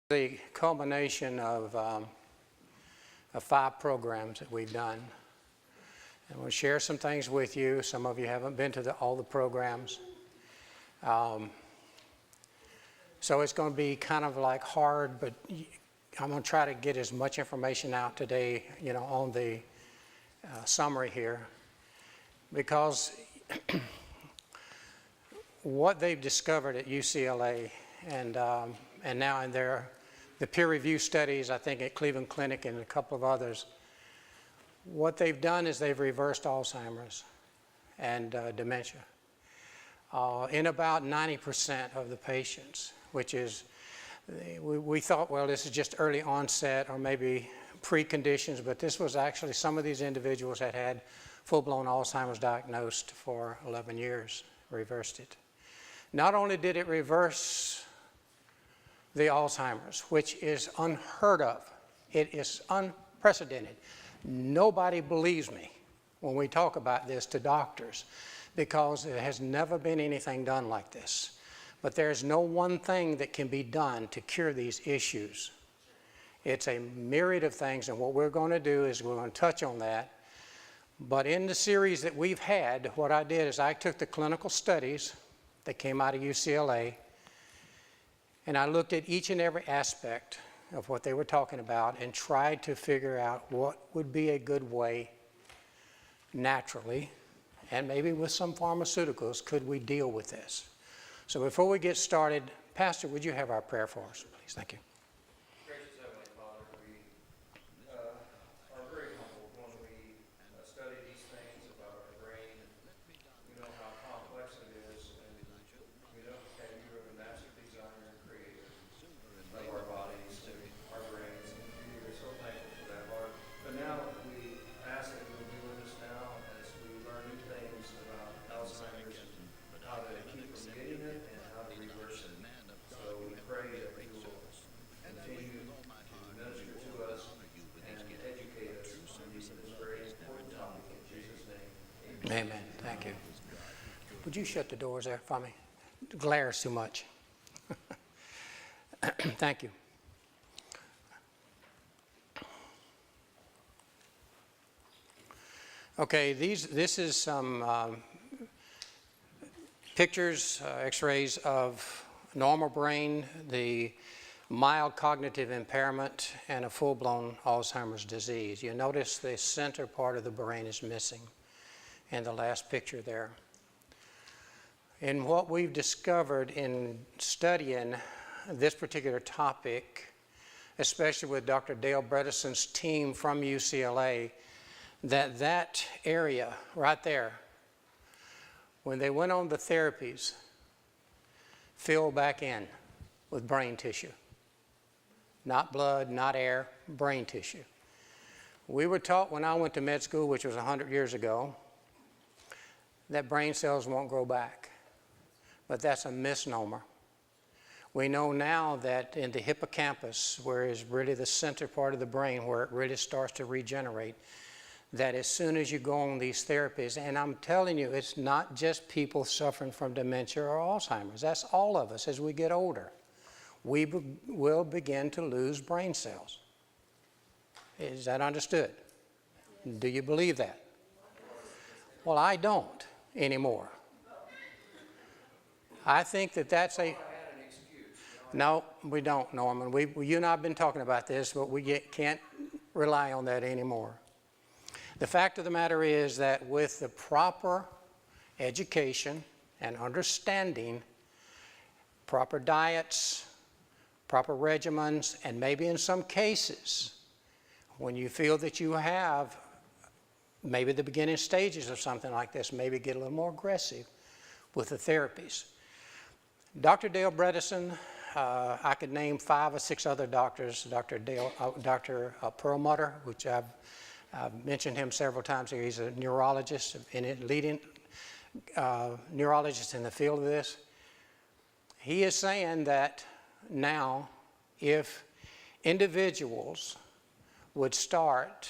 The culmination of 5 programs that we've done. And we'll share some things with you. Some of you haven't been to all the programs. So it's going to be kind of like hard, but I'm going to try to get as much information out today, on the summary here. Because what they've discovered at UCLA and now in the peer-reviewed studies, I think at Cleveland Clinic and a couple of others, what they've done is they've reversed Alzheimer's and dementia in about 90% of the patients, which is, we thought, well, this is just early onset or maybe preconditions, but this was actually, some of these individuals had full-blown Alzheimer's diagnosed for 11 years, reversed it. Not only did it reverse the Alzheimer's, which is unheard of. It is unprecedented. Nobody believes me when we talk about this to doctors because there has never been anything done like this. But there's no one thing that can be done to cure these issues. It's a myriad of things, and what we're going to do is we're going to touch on that. But in the series that we've had, what I did is I took the clinical studies that came out of UCLA, and I looked at each and every aspect of what they were talking about and tried to figure out what would be a good way, naturally, and maybe with some pharmaceuticals, could we deal with this. So before we get started, Pastor, would you have our prayer for us, please? Thank you. Gracious Heavenly Father, we are very humbled when we study these things about our brain. We know how complex it is, and we know that you are the master designer and creator of our bodies and our brains, and we are so thankful for that, Lord. But now we ask that you will be with us now as we learn new things about Alzheimer's, how to keep from getting it and how to reverse it. So we pray that you will continue to minister to us and educate us on this very important topic. In Jesus' name, amen. Amen. Thank you. Would you shut the doors there for me? The glare is too much. Thank you. Okay, this is some pictures, x-rays of normal brain, the mild cognitive impairment, and a full-blown Alzheimer's disease. You notice the center part of the brain is missing in the last picture there. And what we've discovered in studying this particular topic, especially with Dr. Dale Bredesen's team from UCLA, that area right there, when they went on the therapies, filled back in with brain tissue. Not blood, not air, brain tissue. We were taught when I went to med school, which was 100 years ago, that brain cells won't grow back. But that's a misnomer. We know now that in the hippocampus, where is really the center part of the brain where it really starts to regenerate, that as soon as you go on these therapies, and I'm telling you, it's not just people suffering from dementia or Alzheimer's. That's all of us as we get older. We will begin to lose brain cells. Is that understood? Do you believe that? Well, I don't anymore. I think that's a... No, we don't, Norman. You and I have been talking about this, but we can't rely on that anymore. The fact of the matter is that with the proper education and understanding, proper diets, proper regimens, and maybe in some cases, when you feel that you have maybe the beginning stages of something like this, maybe get a little more aggressive with the therapies. Dr. Dale Bredesen, I could name 5 or 6 other doctors, Dr. Perlmutter, which I've mentioned him several times here. He's a neurologist, leading neurologist in the field of this. He is saying that now, if individuals would start,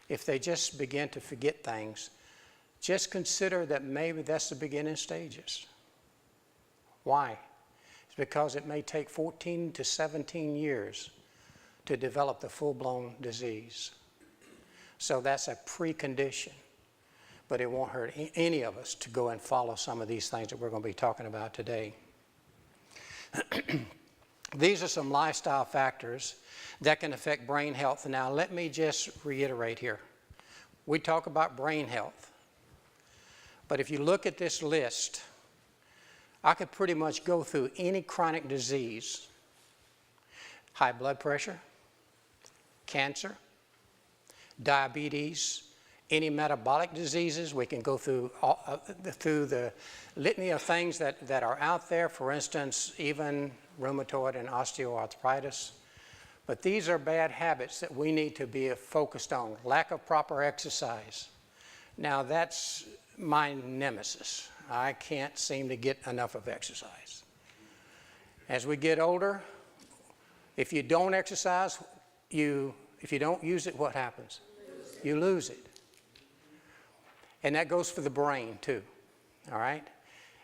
if they just begin to forget things, just consider that maybe that's the beginning stages. Why? because it may take 14 to 17 years to develop the full-blown disease. So that's a precondition. But it won't hurt any of us to go and follow some of these things that we're going to be talking about today. These are some lifestyle factors that can affect brain health. Now, let me just reiterate here. We talk about brain health. But if you look at this list, I could pretty much go through any chronic disease: high blood pressure, cancer, diabetes, any metabolic diseases. We can go through the litany of things that are out there, for instance, even rheumatoid and osteoarthritis. But these are bad habits that we need to be focused on. Lack of proper exercise. Now, that's my nemesis. I can't seem to get enough of exercise. As we get older, if you don't exercise, if you don't use it, what happens? You lose it. And that goes for the brain too, all right?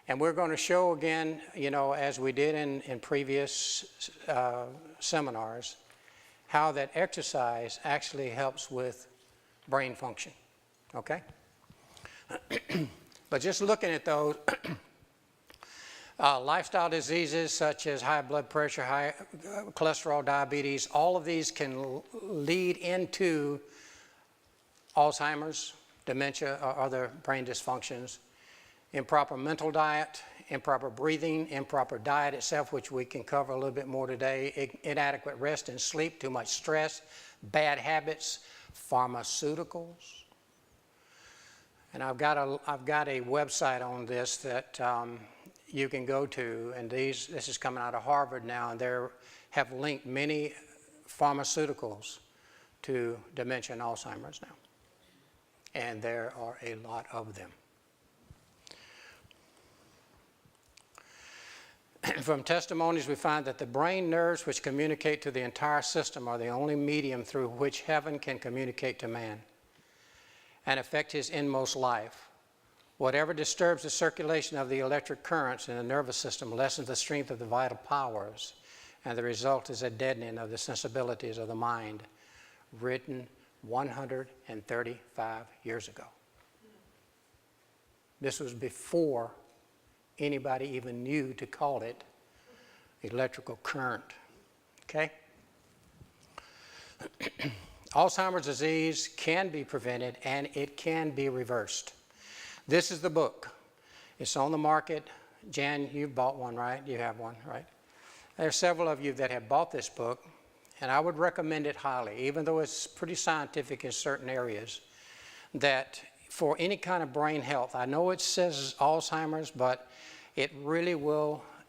And we're going to show again, as we did in previous seminars, how that exercise actually helps with brain function, okay? But just looking at those, lifestyle diseases such as high blood pressure, high cholesterol, diabetes, all of these can lead into Alzheimer's, dementia, or other brain dysfunctions. Improper mental diet, improper breathing, improper diet itself, which we can cover a little bit more today, inadequate rest and sleep, too much stress, bad habits, pharmaceuticals. And I've got a website on this that you can go to, and this is coming out of Harvard now, and they have linked many pharmaceuticals to dementia and Alzheimer's now. And there are a lot of them. From testimonies, we find that the brain nerves which communicate to the entire system are the only medium through which heaven can communicate to man and affect his inmost life. Whatever disturbs the circulation of the electric currents in the nervous system lessens the strength of the vital powers, and the result is a deadening of the sensibilities of the mind. Written 135 years ago. This was before anybody even knew to call it electrical current, okay? Alzheimer's disease can be prevented and it can be reversed. This is the book. It's on the market. Jan, you bought one, right? You have one, right? There are several of you that have bought this book, and I would recommend it highly, even though it's pretty scientific in certain areas, that for any kind of brain health, I know it says Alzheimer's, but it really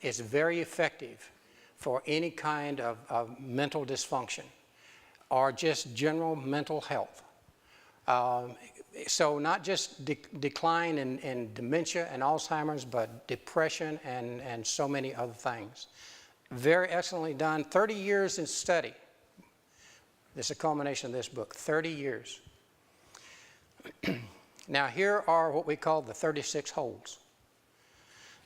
is very effective for any kind of mental dysfunction or just general mental health. So not just decline in dementia and Alzheimer's, but depression and so many other things. Very excellently done. 30 years in study. This is a culmination of this book, 30 years. Now here are what we call the 36 holds.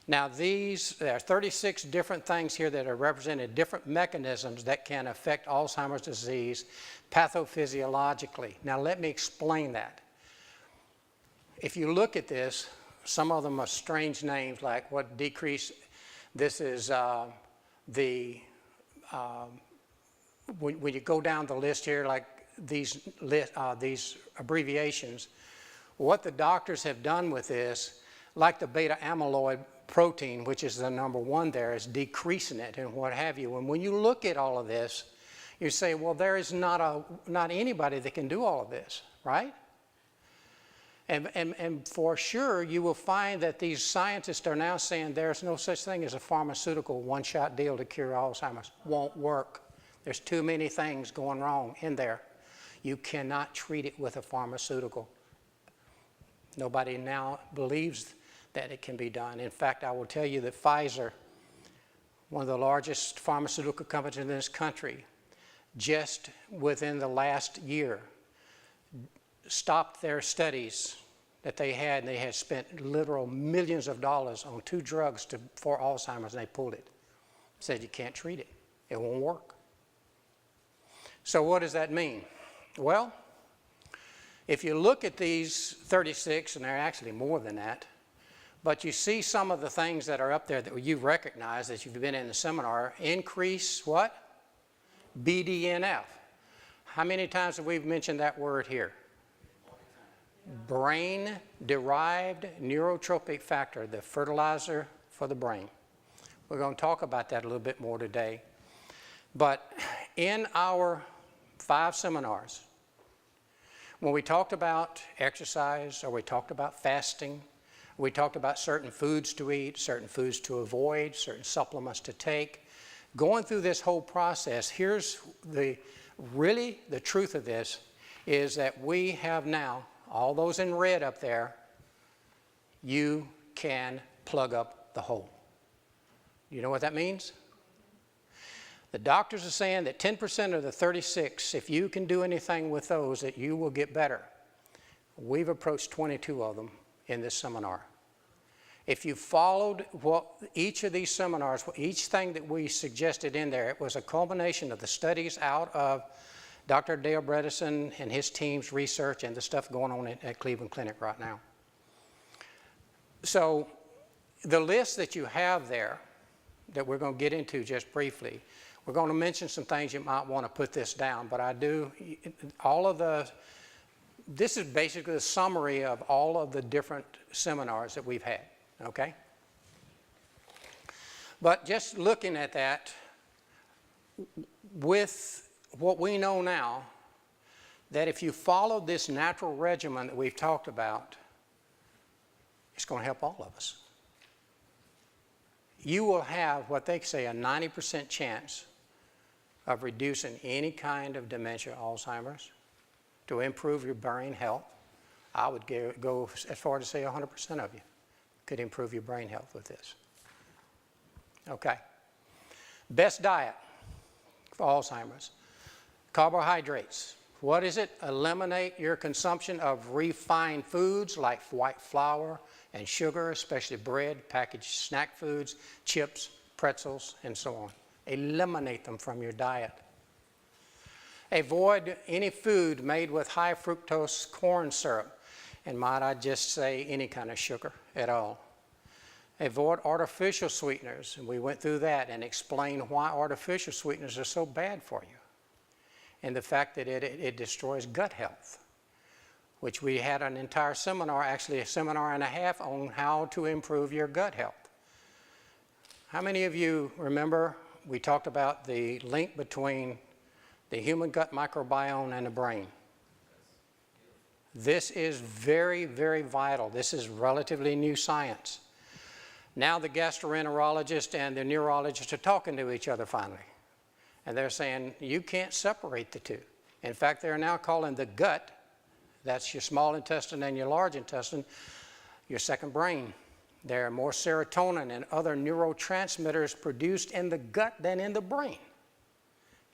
Now there are 36 different things here that are represented, different mechanisms that can affect Alzheimer's disease pathophysiologically. Now let me explain that. If you look at this, some of them are strange names, like what decrease, this is when you go down the list here, like these abbreviations, what the doctors have done with this, like the beta amyloid protein, which is the number one there, is decreasing it and what have you. And when you look at all of this, you say, well, there is not anybody that can do all of this, right? And for sure, you will find that these scientists are now saying there's no such thing as a pharmaceutical one-shot deal to cure Alzheimer's. Won't work. There's too many things going wrong in there. You cannot treat it with a pharmaceutical. Nobody now believes that it can be done. In fact, I will tell you that Pfizer, one of the largest pharmaceutical companies in this country, just within the last year, stopped their studies that they had, and they had spent literal millions of dollars on 2 drugs for Alzheimer's, and they pulled it. Said you can't treat it. It won't work. So what does that mean? Well, if you look at these 36, and there are actually more than that, but you see some of the things that are up there that you recognize that you've been in the seminar, increase what? BDNF. How many times have we mentioned that word here? Brain-derived neurotropic factor, the fertilizer for the brain. We're going to talk about that a little bit more today. But in our 5 seminars, when we talked about exercise, or we talked about fasting, we talked about certain foods to eat, certain foods to avoid, certain supplements to take. Going through this whole process, here's the truth of this is that we have now, all those in red up there, you can plug up the hole. You know what that means? The doctors are saying that 10% of the 36, if you can do anything with those, that you will get better. We've approached 22 of them in this seminar. If you followed what each of these seminars, each thing that we suggested in there, it was a culmination of the studies out of Dr. Dale Bredesen and his team's research and the stuff going on at Cleveland Clinic right now. So the list that you have there that we're going to get into just briefly, we're going to mention some things you might want to put this down, but this is basically a summary of all of the different seminars that we've had, okay? But just looking at that, with what we know now, that if you follow this natural regimen that we've talked about, it's going to help all of us. You will have what they say a 90% chance of reducing any kind of dementia, Alzheimer's, to improve your brain health. I would go as far as to say 100% of you could improve your brain health with this. Okay. Best diet for Alzheimer's. Carbohydrates. What is it? Eliminate your consumption of refined foods like white flour and sugar, especially bread, packaged snack foods, chips, pretzels, and so on. Eliminate them from your diet. Avoid any food made with high fructose corn syrup, and might I just say any kind of sugar at all. Avoid artificial sweeteners, and we went through that and explained why artificial sweeteners are so bad for you, and the fact that it destroys gut health, which we had an entire seminar, actually a seminar and a half, on how to improve your gut health. How many of you remember we talked about the link between the human gut microbiome and the brain? This is very, very vital. This is relatively new science. Now the gastroenterologist and the neurologist are talking to each other finally. And they're saying, you can't separate the two. In fact, they're now calling the gut, that's your small intestine and your large intestine, your second brain. There are more serotonin and other neurotransmitters produced in the gut than in the brain.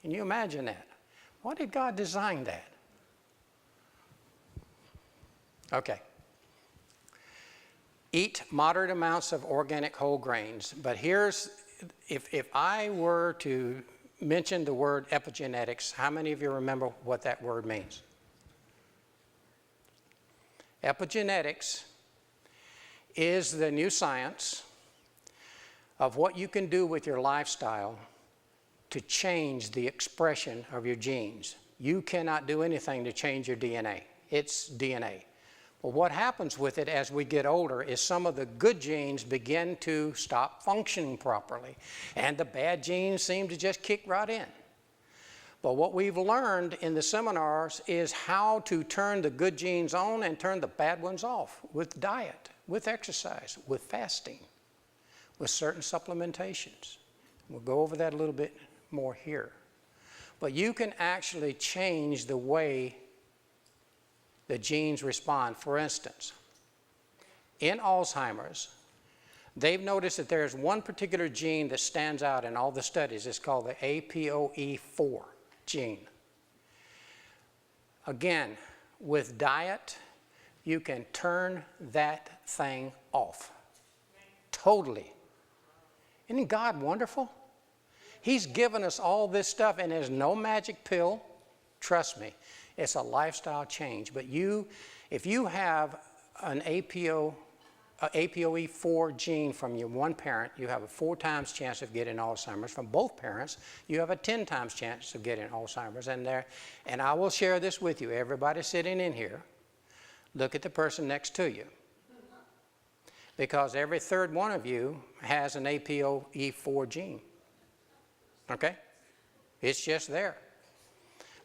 Can you imagine that? Why did God design that? Okay. Eat moderate amounts of organic whole grains. But here's, if I were to mention the word epigenetics, how many of you remember what that word means? Epigenetics is the new science of what you can do with your lifestyle to change the expression of your genes. You cannot do anything to change your DNA. It's DNA. Well, what happens with it as we get older is some of the good genes begin to stop functioning properly, and the bad genes seem to just kick right in. But what we've learned in the seminars is how to turn the good genes on and turn the bad ones off with diet, with exercise, with fasting, with certain supplementations. We'll go over that a little bit more here. But you can actually change the way the genes respond. For instance, in Alzheimer's, they've noticed that there's one particular gene that stands out in all the studies. It's called the APOE4 gene. Again, with diet, you can turn that thing off. Totally. Isn't God wonderful? He's given us all this stuff, and there's no magic pill. Trust me, it's a lifestyle change. But if you have an APOE4 gene from your one parent, you have a 4 times chance of getting Alzheimer's. From both parents, you have a 10 times chance of getting Alzheimer's. And I will share this with you. Everybody sitting in here, look at the person next to you. Because every third one of you has an APOE4 gene. Okay? It's just there.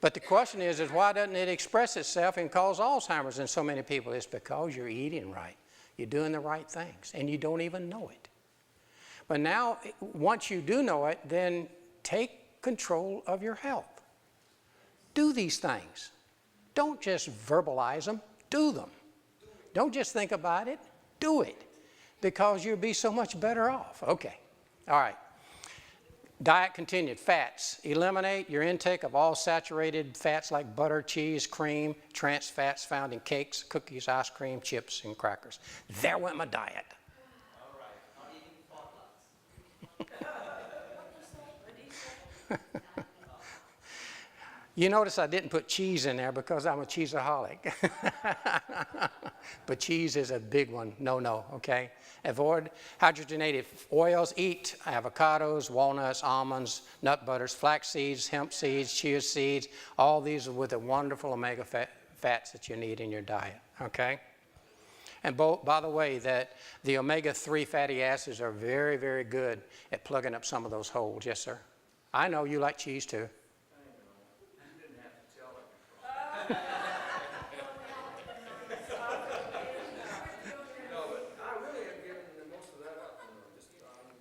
But the question is why doesn't it express itself and cause Alzheimer's in so many people? It's because you're eating right. You're doing the right things, and you don't even know it. But now, once you do know it, then take control of your health. Do these things. Don't just verbalize them. Do them. Don't just think about it. Do it. Because you'll be so much better off. Okay. All right. Diet continued. Fats. Eliminate your intake of all saturated fats like butter, cheese, cream, trans fats found in cakes, cookies, ice cream, chips, and crackers. There went my diet. All right. Not eating potlucks. You notice I didn't put cheese in there because I'm a cheeseaholic. But cheese is a big one. No, okay? Avoid hydrogenated oils. Eat avocados, walnuts, almonds, nut butters, flax seeds, hemp seeds, chia seeds. All these are with the wonderful omega fats that you need in your diet, okay? And by the way, that the omega-3 fatty acids are very, very good at plugging up some of those holes. Yes, sir? I know you like cheese too.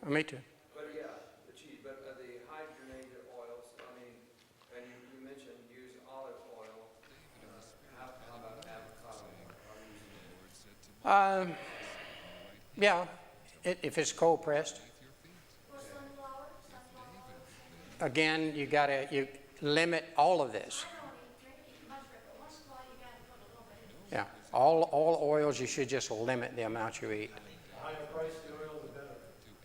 Me too. But yeah, the cheese, but the hydrogenated oils, I mean, and you mentioned use olive oil. How about avocado oil? Yeah, if it's cold pressed. Again, you limit all of this. Yeah, all oils, you should just limit the amount you eat. The higher price of the oil, the better.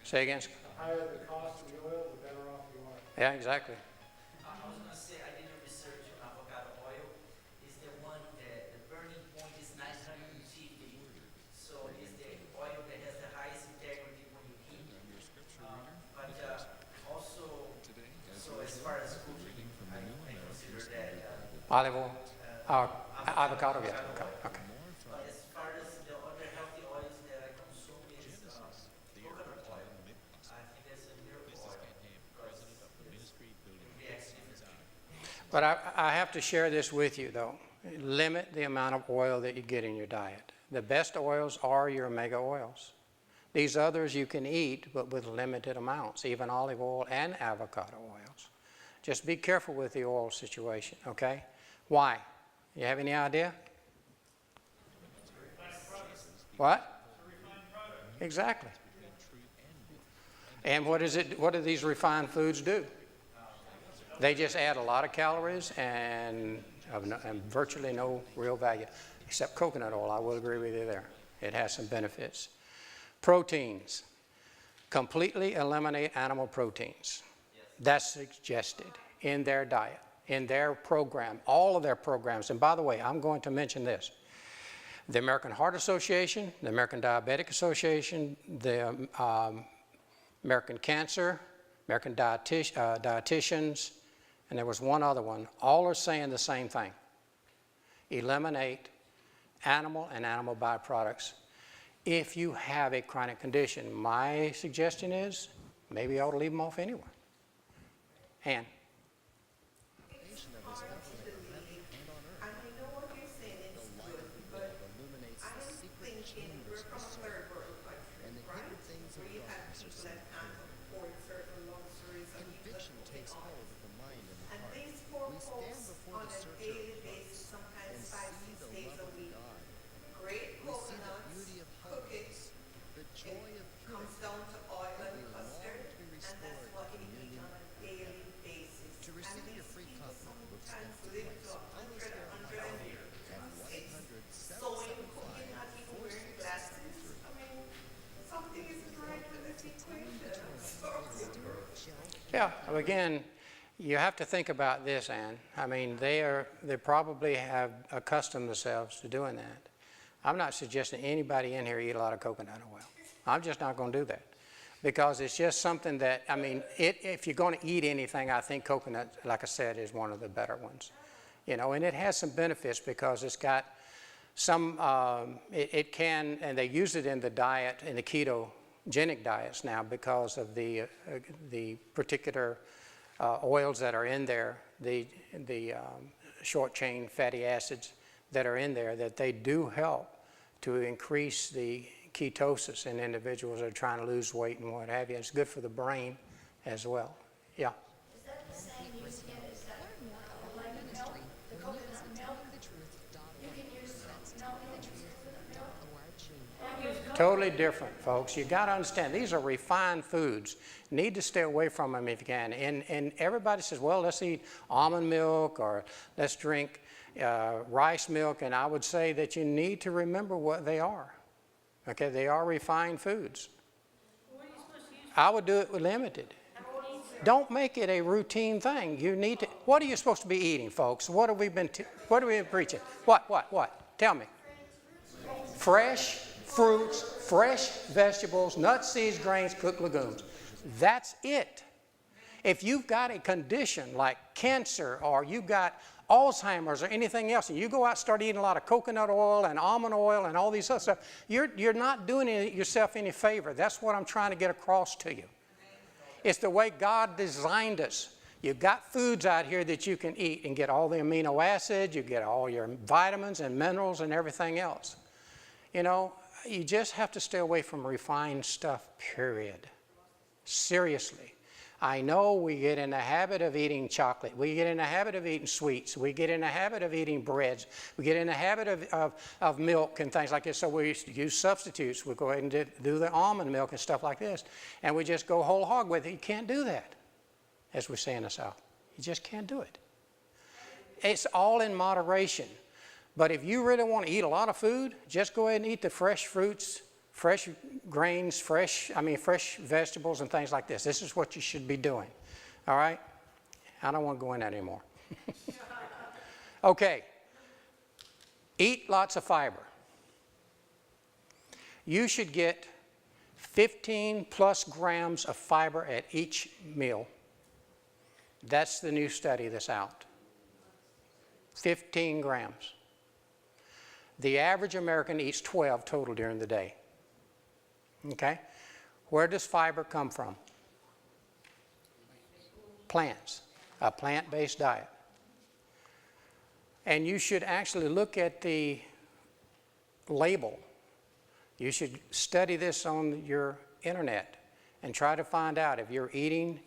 Say again? The higher the cost of the oil, the better off you are. Yeah, exactly. I was going to say, I did a research on avocado oil. Is the one that the burning point is 950. So it's the oil that has the highest integrity when you heat. But also, so as far as cooking, I consider that Olive oil? Avocado, yeah. Okay. But as far as the other healthy oils that I consume is coconut oil. I think that's a miracle oil because it reacts differently. But I have to share this with you, though. Limit the amount of oil that you get in your diet. The best oils are your omega oils. These others you can eat, but with limited amounts, even olive oil and avocado oils. Just be careful with the oil situation, okay? Why? You have any idea? What? Exactly. And what is it? What do these refined foods do? They just add a lot of calories and virtually no real value, except coconut oil. I will agree with you there. It has some benefits. Proteins. Completely eliminate animal proteins. That's suggested in their diet, in their program, all of their programs. And by the way, I'm going to mention this. The American Heart Association, the American Diabetic Association, the American Cancer, American Dietitians, and there was one other one. All are saying the same thing. Eliminate animal and animal byproducts if you have a chronic condition. My suggestion is maybe you ought to leave them off anyway. Ann? I know what you're saying is good, but I'm thinking we're from a third world country, right? Where you have people that can't afford certain luxuries and people that take oil. And these poor folks on a daily basis, sometimes 5-6 days a week, great coconuts, cook it, it comes down to oil and custard, and that's what we eat on a daily basis. And these people sometimes live to 100, 106, sewing, cooking, not even wearing glasses. I mean, something isn't right with this equation. I'm sorry. Yeah, again, you have to think about this, Ann. I mean, they probably have accustomed themselves to doing that. I'm not suggesting anybody in here eat a lot of coconut oil. I'm just not going to do that. Because it's just something that, I mean, if you're going to eat anything, I think coconut, like I said, is one of the better ones. You know, and it has some benefits because it's got some, it can, and they use it in the diet, in the ketogenic diets now because of the particular oils that are in there, the short chain fatty acids that are in there, that they do help to increase the ketosis in individuals that are trying to lose weight and what have you. It's good for the brain as well. Yeah. Is that the same you get as that, like milk, the coconut milk? You can use milk, coconut milk? Totally different, folks. You got to understand, these are refined foods. Need to stay away from them if you can. And everybody says, well, let's eat almond milk or let's drink rice milk. And I would say that you need to remember what they are. Okay, they are refined foods. What are you supposed to use? I would do it with limited. Don't make it a routine thing. You need to. What are you supposed to be eating, folks? What have we been preaching? What? Tell me. Fresh fruits, fresh vegetables, nuts, seeds, grains, cooked legumes. That's it. If you've got a condition like cancer or you've got Alzheimer's or anything else, and you go out and start eating a lot of coconut oil and almond oil and all these other stuff, you're not doing yourself any favor. That's what I'm trying to get across to you. It's the way God designed us. You've got foods out here that you can eat and get all the amino acids, you get all your vitamins and minerals and everything else. You know, you just have to stay away from refined stuff, period. Seriously. I know we get in the habit of eating chocolate. We get in the habit of eating sweets. We get in the habit of eating breads. We get in the habit of milk and things like this. So we use substitutes. We go ahead and do the almond milk and stuff like this. And we just go whole hog with it. You can't do that, as we say in the South. You just can't do it. It's all in moderation. But if you really want to eat a lot of food, just go ahead and eat the fresh fruits, fresh grains, fresh vegetables and things like this. This is what you should be doing. All right? I don't want to go in that anymore. Okay. Eat lots of fiber. You should get 15 plus grams of fiber at each meal. That's the new study that's out. 15 grams. The average American eats 12 total during the day. Okay? Where does fiber come from? Plants. A plant-based diet. And you should actually look at the label. You should study this on your internet and try to find out if you're eating,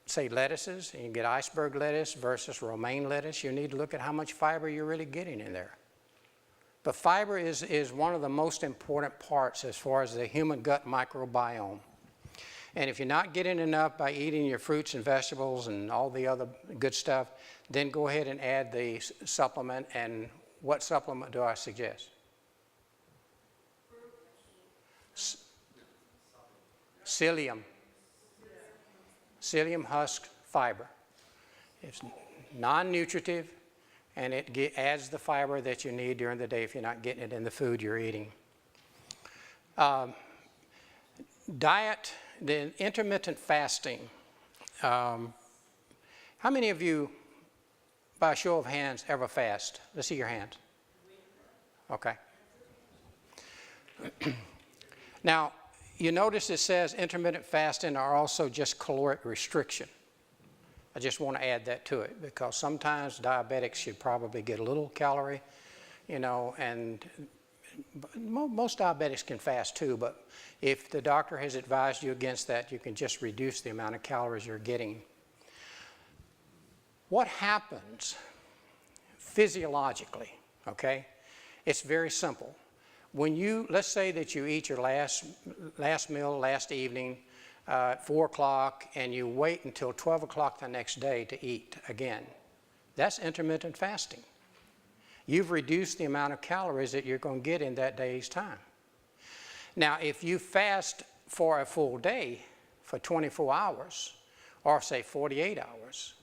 say, lettuces, and you get iceberg lettuce versus romaine lettuce, you need to look at how much fiber you're really getting in there. But fiber is one of the most important parts as far as the human gut microbiome. And if you're not getting enough by eating your fruits and vegetables and all the other good stuff, then go ahead and add the supplement. And what supplement do I suggest? Psyllium. Psyllium husk fiber. It's non-nutritive, and it adds the fiber that you need during the day if you're not getting it in the food you're eating. Diet, the intermittent fasting. How many of you, by a show of hands, ever fast? Let's see your hands. Okay. Now, you notice it says intermittent fasting are also just caloric restriction. I just want to add that to it because sometimes diabetics should probably get a little calorie, and most diabetics can fast too, but if the doctor has advised you against that, you can just reduce the amount of calories you're getting. What happens physiologically, okay? It's very simple. When let's say that you eat your last meal last evening at 4 o'clock and you wait until 12 o'clock the next day to eat again. That's intermittent fasting. You've reduced the amount of calories that you're going to get in that day's time. Now, if you fast for a full day, for 24 hours, or say 48 hours,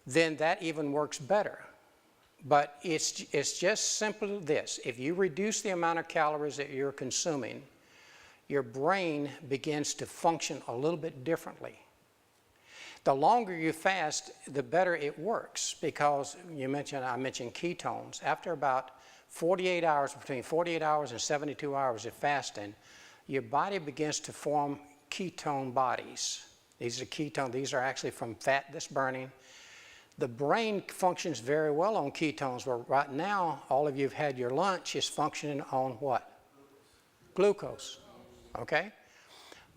then that even works better. But it's just simply this. If you reduce the amount of calories that you're consuming, your brain begins to function a little bit differently. The longer you fast, the better it works, because I mentioned ketones. After about 48 hours, between 48 hours and 72 hours of fasting, your body begins to form ketone bodies. These are actually from fat that's burning. The brain functions very well on ketones, but right now, all of you have had your lunch is functioning on what? Glucose. Okay?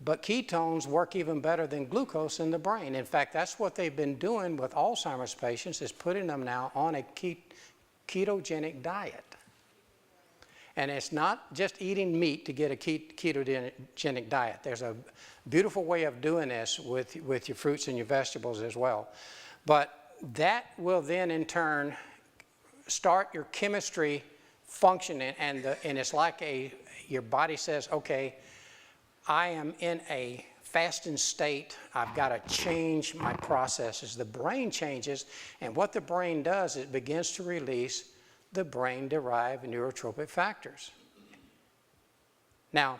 But ketones work even better than glucose in the brain. In fact, that's what they've been doing with Alzheimer's patients, is putting them now on a ketogenic diet. And it's not just eating meat to get a ketogenic diet. There's a beautiful way of doing this with your fruits and your vegetables as well. But that will then in start your chemistry functioning, and it's like your body says, okay, I am in a fasting state. I've got to change my processes. The brain changes, and what the brain does, it begins to release the brain-derived neurotropic factors. Now,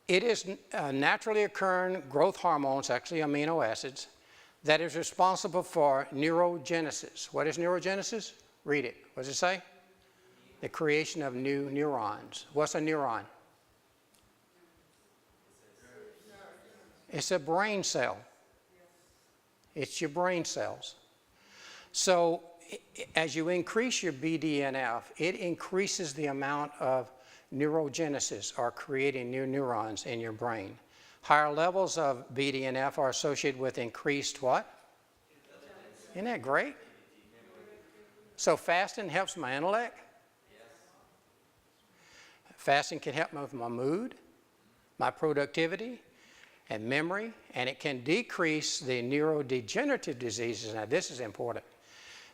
it is naturally occurring growth hormones, actually amino acids, that is responsible for neurogenesis. What is neurogenesis? Read it. What does it say? The creation of new neurons. What's a neuron? It's a brain cell. It's your brain cells. So as you increase your BDNF, it increases the amount of neurogenesis, or creating new neurons in your brain. Higher levels of BDNF are associated with increased what? Isn't that great? So fasting helps my intellect. Fasting can help me with my mood, my productivity, and memory, and it can decrease the neurodegenerative diseases. Now, this is important.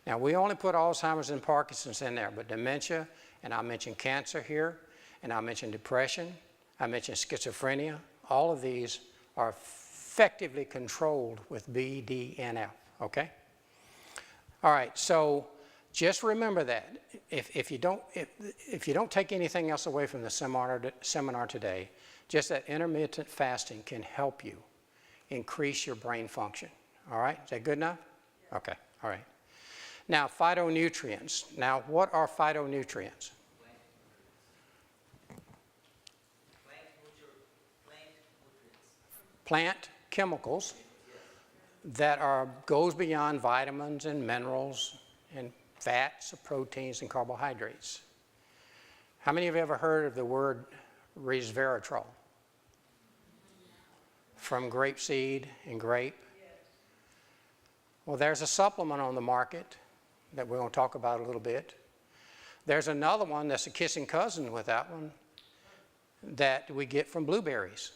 Now, we only put Alzheimer's and Parkinson's in there, but dementia, and I mentioned cancer here, and I mentioned depression, I mentioned schizophrenia. All of these are effectively controlled with BDNF, okay? All right, so just remember that. If you don't take anything else away from the seminar today, just that intermittent fasting can help you increase your brain function. All right, is that good enough? Okay, all right. Now, phytonutrients. Now, what are phytonutrients? Plant chemicals that goes beyond vitamins and minerals and fats, proteins, and carbohydrates. How many of you have ever heard of the word resveratrol? From grapeseed and grape? Well, there's a supplement on the market that we're going to talk about a little bit. There's another one that's a kissing cousin with that one that we get from blueberries.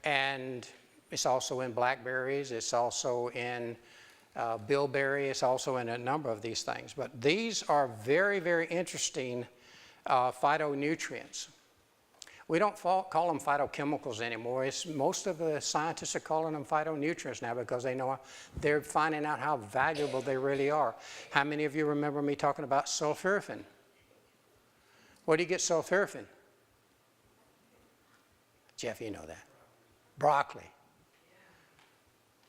And it's also in blackberries, it's also in bilberry, it's also in a number of these things. But these are very, very interesting phytonutrients. We don't call them phytochemicals anymore. Most of the scientists are calling them phytonutrients now, because they're finding out how valuable they really are. How many of you remember me talking about sulforaphane? Where do you get sulforaphane? Jeff, you know that. Broccoli.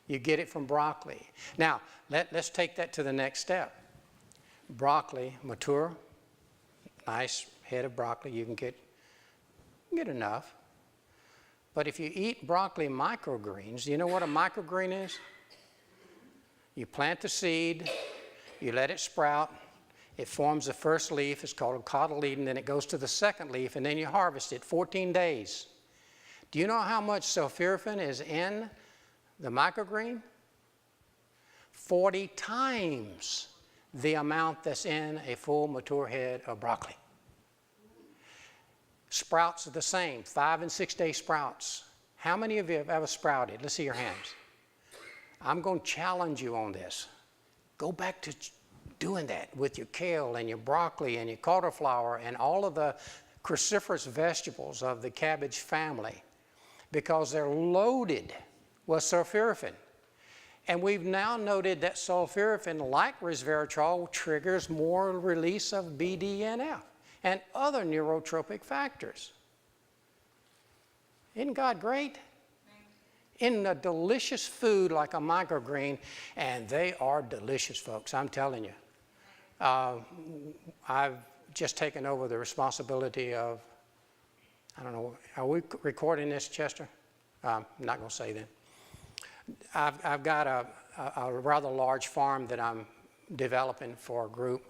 You get it from broccoli. Now, let's take that to the next step. Broccoli, mature, nice head of broccoli, you can get enough. But if you eat broccoli microgreens, do you know what a microgreen is? You plant the seed, you let it sprout, it forms the first leaf, it's called a cotyledon, then it goes to the second leaf, and then you harvest it, 14 days. Do you know how much sulforaphane is in the microgreen? 40 times the amount that's in a full mature head of broccoli. Sprouts are the same, 5 and 6 day sprouts. How many of you have ever sprouted? Let's see your hands. I'm going to challenge you on this. Go back to doing that with your kale and your broccoli and your cauliflower and all of the cruciferous vegetables of the cabbage family because they're loaded with sulforaphane. And we've now noted that sulforaphane, like resveratrol, triggers more release of BDNF and other neurotropic factors. Isn't God great? In a delicious food like a microgreen, and they are delicious, folks, I'm telling you. I've just taken over the responsibility of, I don't know, are we recording this, Chester? I'm not going to say then. I've got a rather large farm that I'm developing for a group,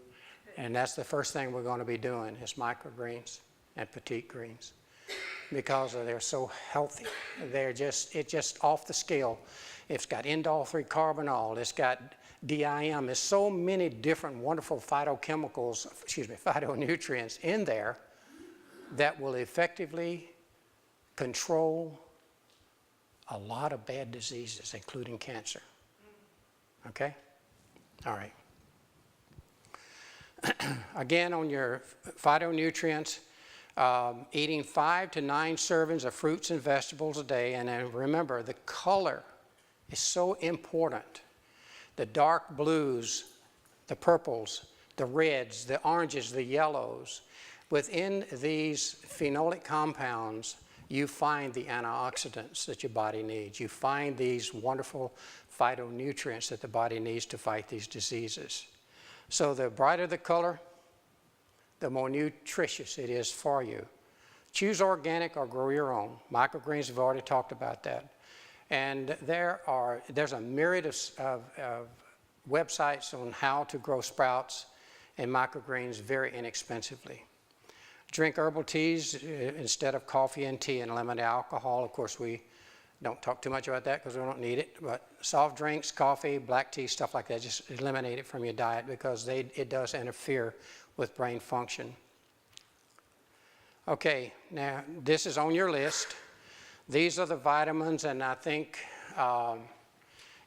and that's the first thing we're going to be doing is microgreens and petite greens because they're so healthy. It's just off the scale. It's got indole 3-carbinol, it's got DIM, there's so many different wonderful phytonutrients in there that will effectively control a lot of bad diseases, including cancer. Okay? All right. Again, on your phytonutrients, eating 5 to 9 servings of fruits and vegetables a day. And then remember, the color is so important. The dark blues, the purples, the reds, the oranges, the yellows. Within these phenolic compounds, you find the antioxidants that your body needs. You find these wonderful phytonutrients that the body needs to fight these diseases. So the brighter the color, the more nutritious it is for you. Choose organic or grow your own. Microgreens, we've already talked about that. And there's a myriad of websites on how to grow sprouts and microgreens very inexpensively. Drink herbal teas instead of coffee and tea and eliminate alcohol. Of course, we don't talk too much about that because we don't need it. But soft drinks, coffee, black tea, stuff like that, just eliminate it from your diet because it does interfere with brain function. Okay, now this is on your list. These are the vitamins, and I think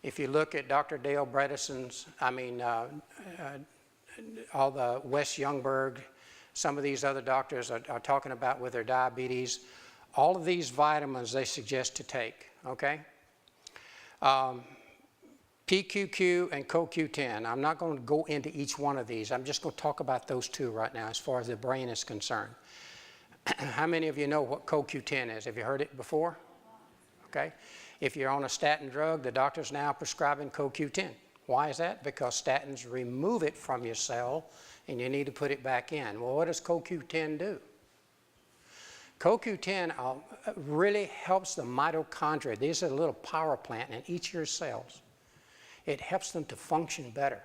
if you look at Dr. Dale Bredesen's, all the Wes Youngberg, some of these other doctors are talking about with their diabetes, all of these vitamins they suggest to take, okay? PQQ and CoQ10. I'm not going to go into each one of these. I'm just going to talk about those two right now as far as the brain is concerned. How many of you know what CoQ10 is? Have you heard it before? Okay. If you're on a statin drug, the doctor's now prescribing CoQ10. Why is that? Because statins remove it from your cell and you need to put it back in. Well, what does CoQ10 do? CoQ10 really helps the mitochondria. These are a little power plant in each of your cells. It helps them to function better.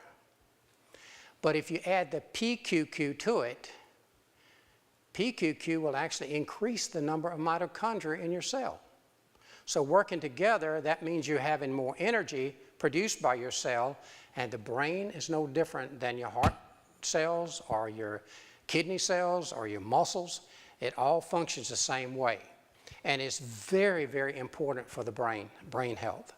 But if you add the PQQ to it, PQQ will actually increase the number of mitochondria in your cell. So working together, that means you're having more energy produced by your cell, and the brain is no different than your heart cells or your kidney cells or your muscles. It all functions the same way. And it's very, very important for the brain health.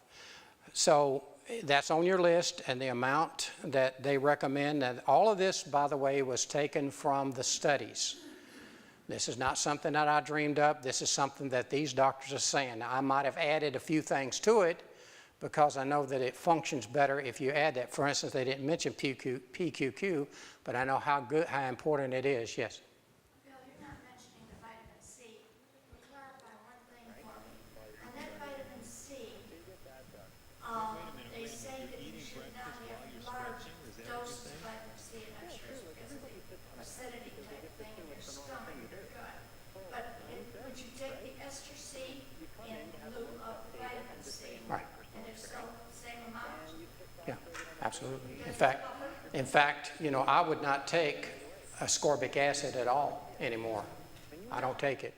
So that's on your list, and the amount that they recommend. And all of this, by the way, was taken from the studies. This is not something that I dreamed up. This is something that these doctors are saying. Now, I might have added a few things to it because I know that it functions better if you add that. For instance, they didn't mention PQQ, but I know how important it is. Yes? Bill, you're not mentioning the vitamin C. Clarify one thing for me. On that vitamin C, they say that you should not have large doses of vitamin C, and I'm sure it's because of the acidity type thing in your stomach, in your gut. But would you take the ester C in lieu of the vitamin C? Right. And if so, same amount? Yeah, absolutely. In fact, you know, I would not take ascorbic acid at all anymore. I don't take it.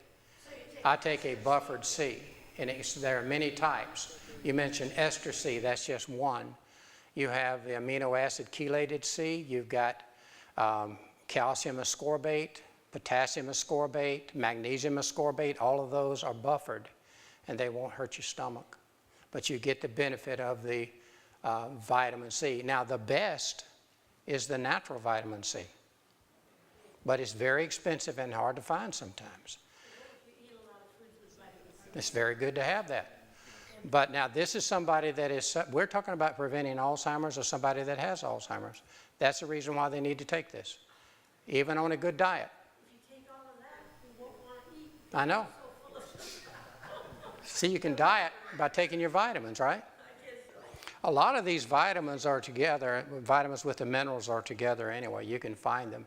I take a buffered C, and there are many types. You mentioned ester C, that's just one. You have the amino acid chelated C, you've got calcium ascorbate, potassium ascorbate, magnesium ascorbate. All of those are buffered, and they won't hurt your stomach. But you get the benefit of the vitamin C. Now, the best is the natural vitamin C. but it's very expensive and hard to find sometimes. It's very good to have that. But now this is somebody that is, we're talking about preventing Alzheimer's or somebody that has Alzheimer's. That's the reason why they need to take this, even on a good diet. If you take all of that, you won't want to eat. I know. See, you can diet by taking your vitamins, right? A lot of these vitamins are together, vitamins with the minerals are together anyway. You can find them.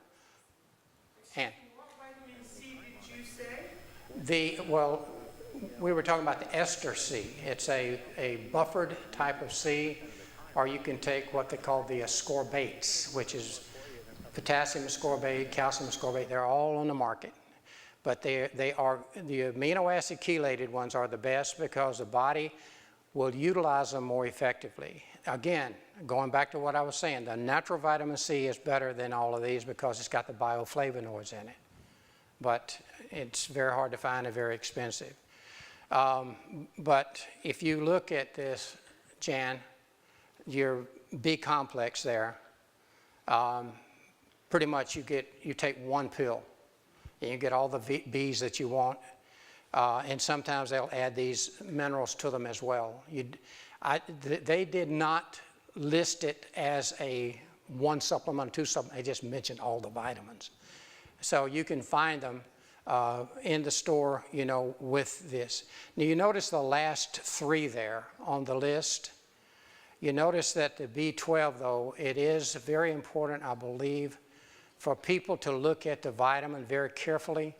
And What vitamin C did you say? well, we were talking about the ester C. It's a buffered type of C, or you can take what they call the ascorbates, which is potassium ascorbate, calcium ascorbate. They're all on the market. But they are, the amino acid chelated ones are the best because the body will utilize them more effectively. Again, going back to what I was saying, the natural vitamin C is better than all of these because it's got the bioflavonoids in it. But it's very hard to find and very expensive. But if you look at this, Jan, your B complex there, pretty much you take one pill and you get all the Bs that you want. And sometimes they'll add these minerals to them as well. They did not list it as a one supplement, two supplement. They just mentioned all the vitamins. So you can find them in the store, you know, with this. Now you notice the last three there on the list. You notice that the B12, though, it is very important, I believe, for people to look at the vitamin very carefully.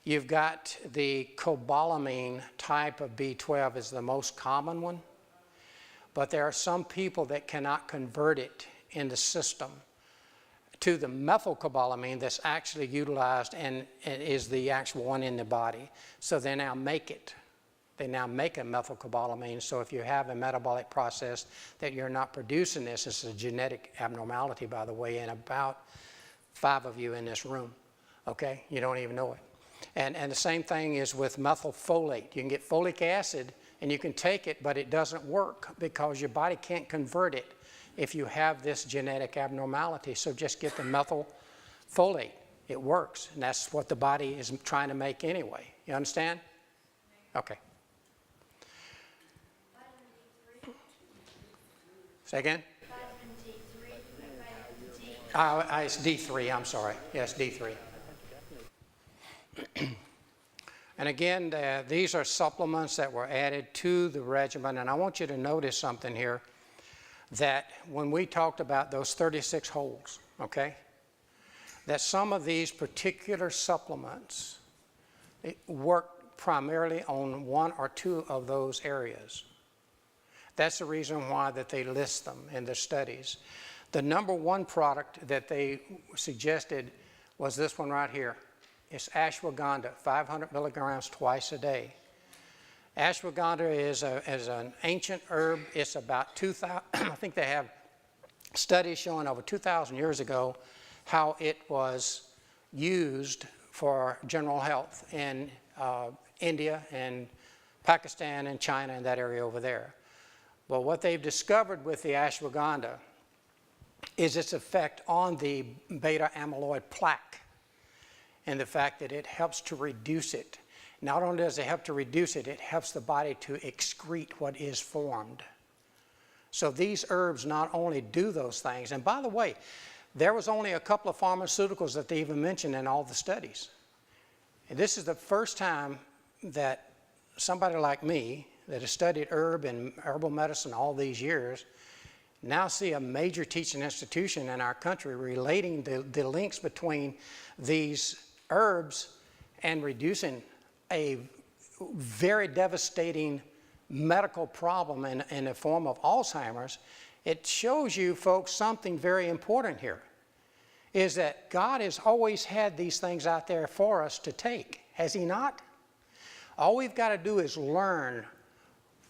You've got the cobalamin type of B12 is the most common one, but there are some people that cannot convert it in the system to the methylcobalamin that's actually utilized and is the actual one in the body. So they now make it. They now make a methylcobalamin. So if you have a metabolic process that you're not producing this, it's a genetic abnormality, by the way, in about 5 of you in this room. Okay? You don't even know it. And the same thing is with methylfolate. You can get folic acid and you can take it, but it doesn't work because your body can't convert it if you have this genetic abnormality. So just get the methylfolate. It works, and that's what the body is trying to make anyway. You understand? Okay. Vitamin D3. Say again? Vitamin D3. It's D3, I'm sorry. Yes, D3. And again, these are supplements that were added to the regimen. And I want you to notice something here, that when we talked about those 36 holes, okay, that some of these particular supplements work primarily on 1 or 2 of those areas. That's the reason why that they list them in their studies. The number 1 product that they suggested was this one right here. It's ashwagandha, 500 milligrams twice a day. Ashwagandha is an ancient herb. It's about 2,000, I think they have studies showing over 2,000 years ago how it was used for general health in India and Pakistan and China and that area over there. But what they've discovered with the ashwagandha is its effect on the beta amyloid plaque, and the fact that it helps to reduce it. Not only does it help to reduce it, it helps the body to excrete what is formed. So these herbs not only do those things, and by the way, there was only a couple of pharmaceuticals that they even mentioned in all the studies. And this is the first time that somebody like me, that has studied herb and herbal medicine all these years, now see a major teaching institution in our country relating the links between these herbs and reducing a very devastating medical problem in the form of Alzheimer's. It shows you folks something very important here, is that God has always had these things out there for us to take, has He not? All we've got to do is learn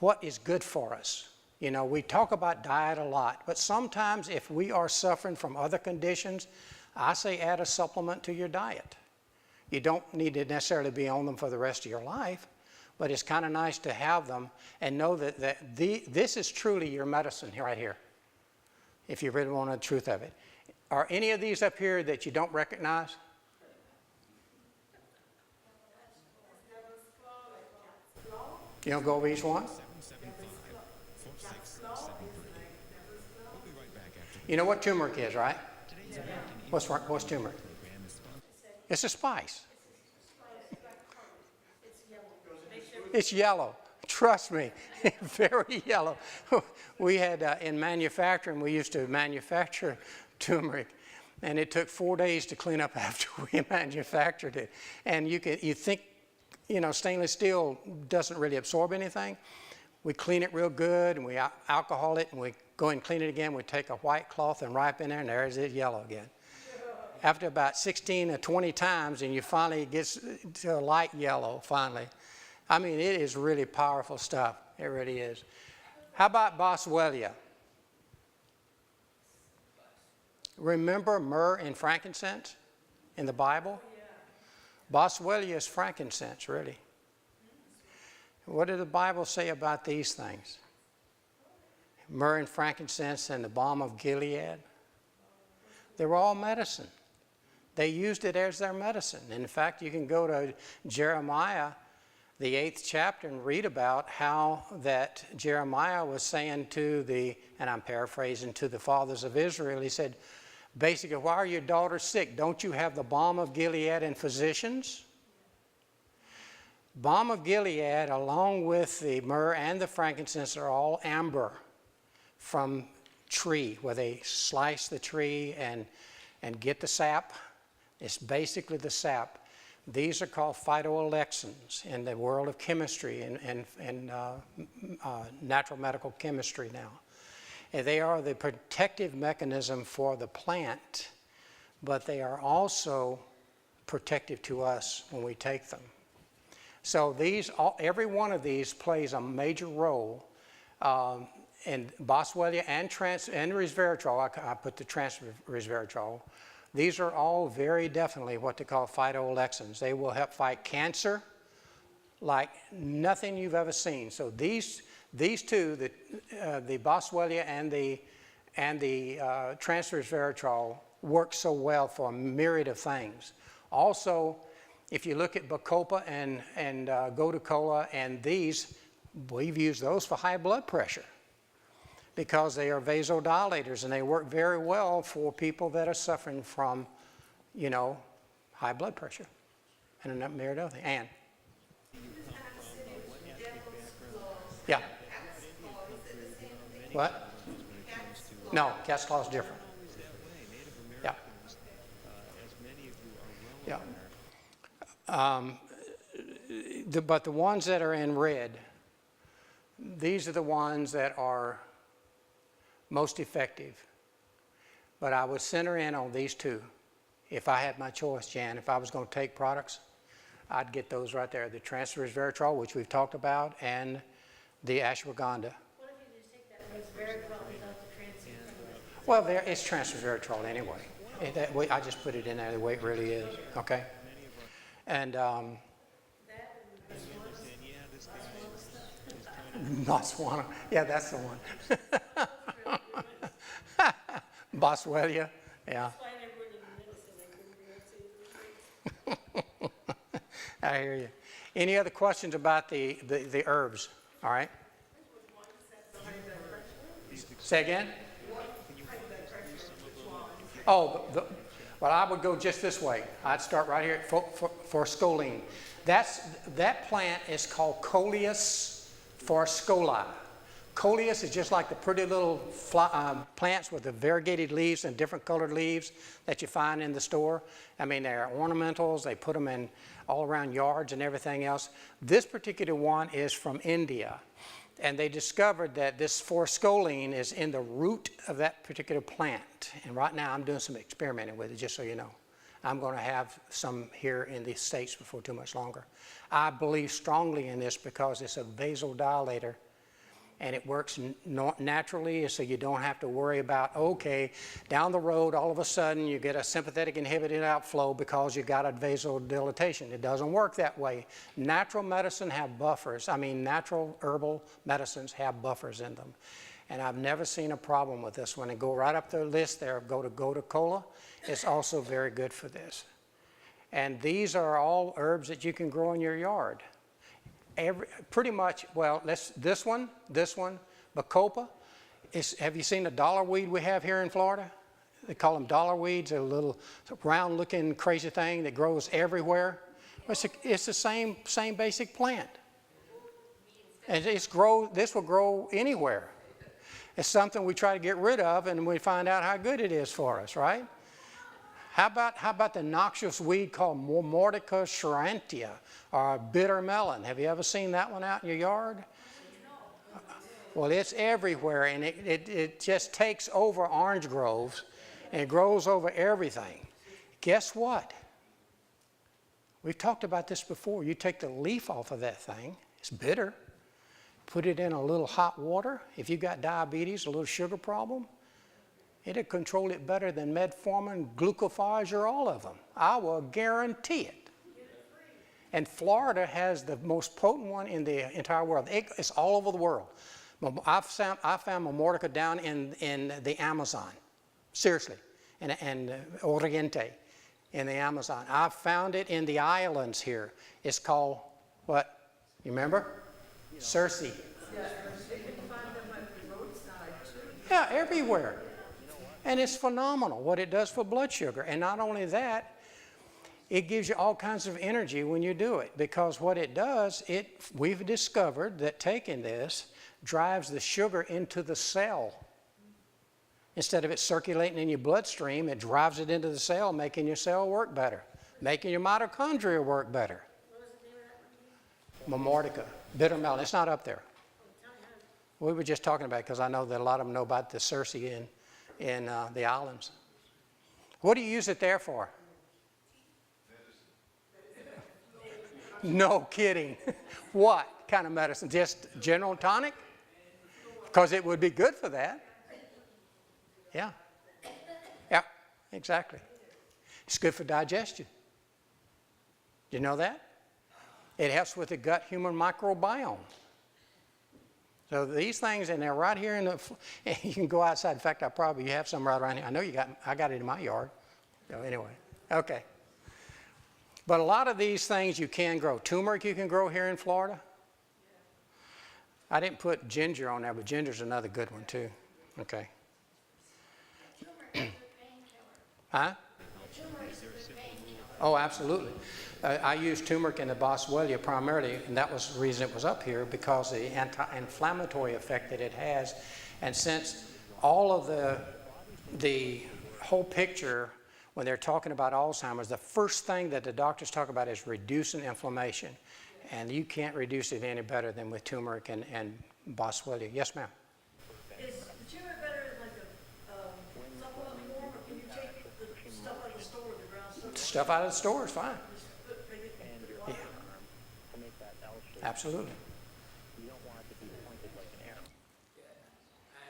what is good for us. You know, we talk about diet a lot, but sometimes if we are suffering from other conditions, I say add a supplement to your diet. You don't need to necessarily be on them for the rest of your life, but it's kind of nice to have them and know that this is truly your medicine right here, if you really want the truth of it. Are any of these up here that you don't recognize? You don't go over each one? You know what turmeric is, right? What's turmeric? It's a spice. It's yellow. Trust me, very yellow. We had, in manufacturing, we used to manufacture turmeric, and it took 4 days to clean up after we manufactured it. And you think, stainless steel doesn't really absorb anything. We clean it real good, and we alcohol it, and we go and clean it again. We take a white cloth and wipe in there, and there's it yellow again. After about 16 or 20 times, and you finally get to a light yellow, finally. I mean, it is really powerful stuff. It really is. How about boswellia? Remember myrrh and frankincense in the Bible? Boswellia is frankincense, really. What did the Bible say about these things? Myrrh and frankincense and the balm of Gilead. They were all medicine. They used it as their medicine. In fact, you can go to Jeremiah, the 8th chapter, and read about how that Jeremiah was saying to and I'm paraphrasing, to the fathers of Israel, he said, basically, why are your daughters sick? Don't you have the balm of Gilead and physicians? Balm of Gilead, along with the myrrh and the frankincense, are all amber from tree, where they slice the tree and get the sap. It's basically the sap. These are called phytoalexins in the world of chemistry and natural medical chemistry now. And they are the protective mechanism for the plant, but they are also protective to us when we take them. So every one of these plays a major role in boswellia and resveratrol. I put the resveratrol. These are all very definitely what they call phytoalexins. They will help fight cancer like nothing you've ever seen. So these two, the boswellia and the resveratrol, work so well for a myriad of things. Also, if you look at Bacopa and Gotucola and these, we've used those for high blood pressure, because they are vasodilators, and they work very well for people that are suffering from, high blood pressure and a myriad of things. Ann? Yeah. What? No, cat's claw is different. Yeah. Yeah. But the ones that are in red, these are the ones that are most effective. But I would center in on these two. If I had my choice, Jan, if I was going to take products, I'd get those right there. The resveratrol, which we've talked about, and the ashwagandha. What if you just take that resveratrol without the transveratrol? Well, it's resveratrol anyway. I just put it in there the way it really is, okay? And Botswana, yeah, that's the one. Boswellia, yeah. I hear you. Any other questions about the herbs? All right. Say again? Oh, well, I would go just this way. I'd start right here for scoline. That plant is called Coleus forscoli. Coleus is just like the pretty little plants with the variegated leaves and different colored leaves that you find in the store. I mean, they're ornamentals. They put them in all around yards and everything else. This particular one is from India. And they discovered that this forscolene is in the root of that particular plant. And right now I'm doing some experimenting with it, just so you know. I'm going to have some here in the States before too much longer. I believe strongly in this because it's a vasodilator, and it works naturally, so you don't have to worry about, okay, down the road, all of a sudden you get a sympathetic inhibited outflow because you got a vasodilatation. It doesn't work that way. Natural medicine have buffers. I mean, natural herbal medicines have buffers in them. And I've never seen a problem with this one. And go right up the list there, go to Gotucola. It's also very good for this. And these are all herbs that you can grow in your yard. pretty much, well, this one, Bacopa. Have you seen the dollar weed we have here in Florida? They call them dollar weeds. They're a little round-looking crazy thing that grows everywhere. It's the same basic plant. And this will grow anywhere. It's something we try to get rid of, and we find out how good it is for us, right? How about the noxious weed called Mordica charantia, or bitter melon? Have you ever seen that one out in your yard? Well, it's everywhere, and it just takes over orange groves, and it grows over everything. Guess what? We've talked about this before. You take the leaf off of that thing, it's bitter. Put it in a little hot water. If you've got diabetes, a little sugar problem, it'll control it better than metformin, glucophage, or all of them. I will guarantee it. And Florida has the most potent one in the entire world. It's all over the world. I found Mordica down in the Amazon, seriously, and Oriente in the Amazon. I found it in the islands here. It's called what? You remember? Circe. Yeah, they can find them at the roadside too. Yeah, everywhere. And it's phenomenal what it does for blood sugar. And not only that, it gives you all kinds of energy when you do it. Because what it does, we've discovered that taking this drives the sugar into the cell. Instead of it circulating in your bloodstream, it drives it into the cell, making your cell work better, making your mitochondria work better. Mordica, bitter melon. It's not up there. We were just talking about it because I know that a lot of them know about the Circe in the islands. What do you use it there for? No kidding. What kind of medicine? Just general tonic? Because it would be good for that. Yeah. Yeah, exactly. It's good for digestion. Do you know that? It helps with the gut human microbiome. So these things, and they're right here in the, you can go outside. In fact, you have some right around here. I know I got it in my yard. So anyway, okay. But a lot of these things you can grow. Turmeric you can grow here in Florida. I didn't put ginger on there, but ginger's another good one too. Okay. Huh? Oh, absolutely. I use turmeric in the boswellia primarily, and that was the reason it was up here, because the anti-inflammatory effect that it has. And since all of the whole picture, when they're talking about Alzheimer's, the first thing that the doctors talk about is reducing inflammation. And you can't reduce it any better than with turmeric and boswellia. Yes, ma'am? Is turmeric better in like a supplement form, or can you take the stuff out of the store, the ground stuff? Stuff out of the store is fine. Yeah. Absolutely. I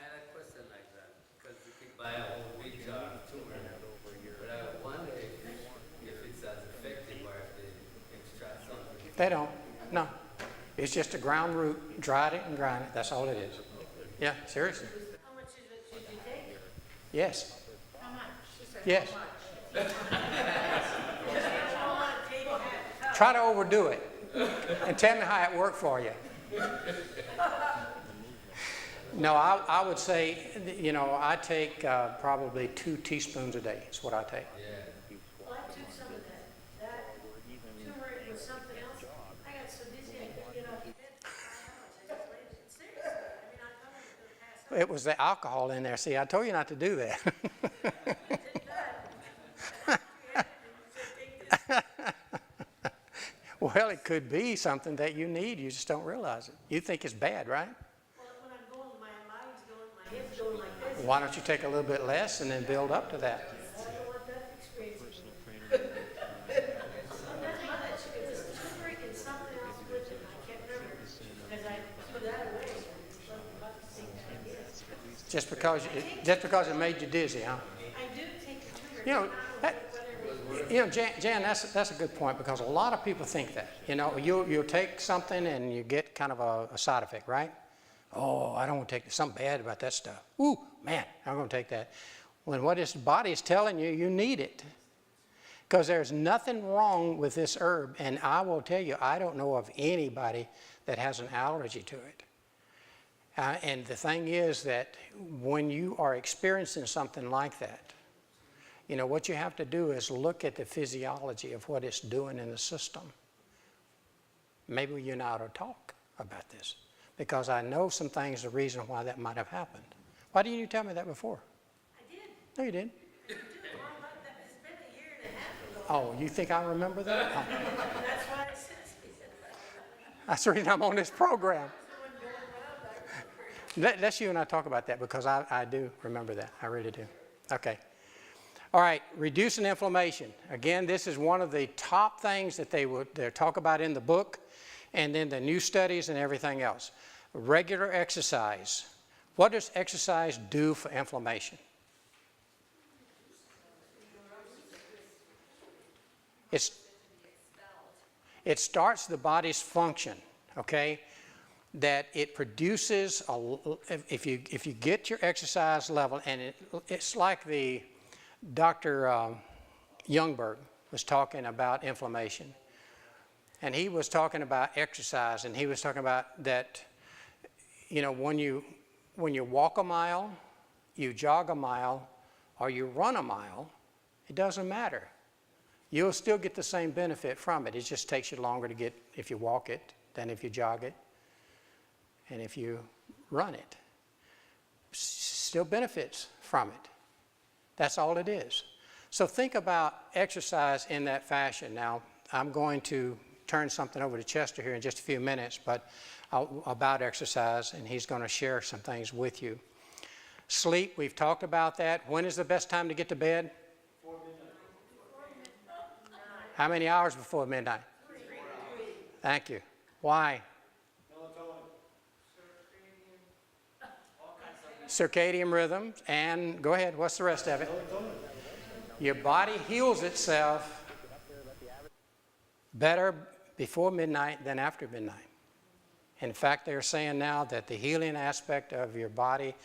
had a question like that, because you can buy a whole big jar of turmeric, but I wonder if it's as effective or if they extract something. They don't. No. It's just a ground root. Dried it and grind it. That's all it is. Yeah, seriously. How much is it, should you take? Yes. How much? She said, Yes. how much? I don't want to take it. Try to overdo it and tell me how it worked for you. No, I would say, I take probably 2 teaspoons a day. That's what I take. Well, I took some of that. That turmeric was something else. I got so dizzy, I couldn't get off the bed. I just laid it. Seriously. I mean, I thought I was going to pass out. It was the alcohol in there. See, I told you not to do that. I did that. You said take this. Well, it could be something that you need. You just don't realize it. You think it's bad, right? Well, when I'm going, my mind's going, my head's going like this. Why don't you take a little bit less and then build up to that? I don't want that experience again. Sometimes my that sugar, this turmeric and something else with it, I can't remember, because I threw that away. Something about the same thing. Just because it made you dizzy, huh? I do take the turmeric. You know, I don't know whether it was Jan, that's a good point, because a lot of people think that. You'll take something and you get kind of a side effect, right? Oh, I don't want to take something bad about that stuff. Ooh, man, I'm going to take that. When what his body is telling you, you need it. Because there's nothing wrong with this herb, and I will tell you, I don't know of anybody that has an allergy to it. And the thing is that when you are experiencing something like that, you know, what you have to do is look at the physiology of what it's doing in the system. Maybe you and I ought to talk about this, because I know some things, the reason why that might have happened. Why didn't you tell me that before? I did. No, you didn't. I do. Well, it's been a year and a half ago. Oh, you think I remember that? Oh. That's why I said. That's the reason I'm on this program. Someone going around, I remember. Let's you and I talk about that, because I do remember that. I really do. Okay. All right, reducing inflammation. Again, this is one of the top things that they talk about in the book, and then the new studies and everything else. Regular exercise. What does exercise do for inflammation? It starts the body's function, okay? That it produces, if you get your exercise level, and it's like the Dr. Youngberg was talking about inflammation. And he was talking about exercise, and he was talking about that, you know, when you walk a mile, you jog a mile, or you run a mile, it doesn't matter. You'll still get the same benefit from it. It just takes you longer to get, if you walk it, than if you jog it, and if you run it. Still benefits from it. That's all it is. So think about exercise in that fashion. Now, I'm going to turn something over to Chester here in just a few minutes, but about exercise, and he's going to share some things with you. Sleep, we've talked about that. When is the best time to get to bed? Before midnight. How many hours before midnight? 3. Thank you. Why? Melatonin. Circadian rhythm, and go ahead, what's the rest of it? Your body heals itself better before midnight than after midnight. In fact, they're saying now that the healing aspect of your body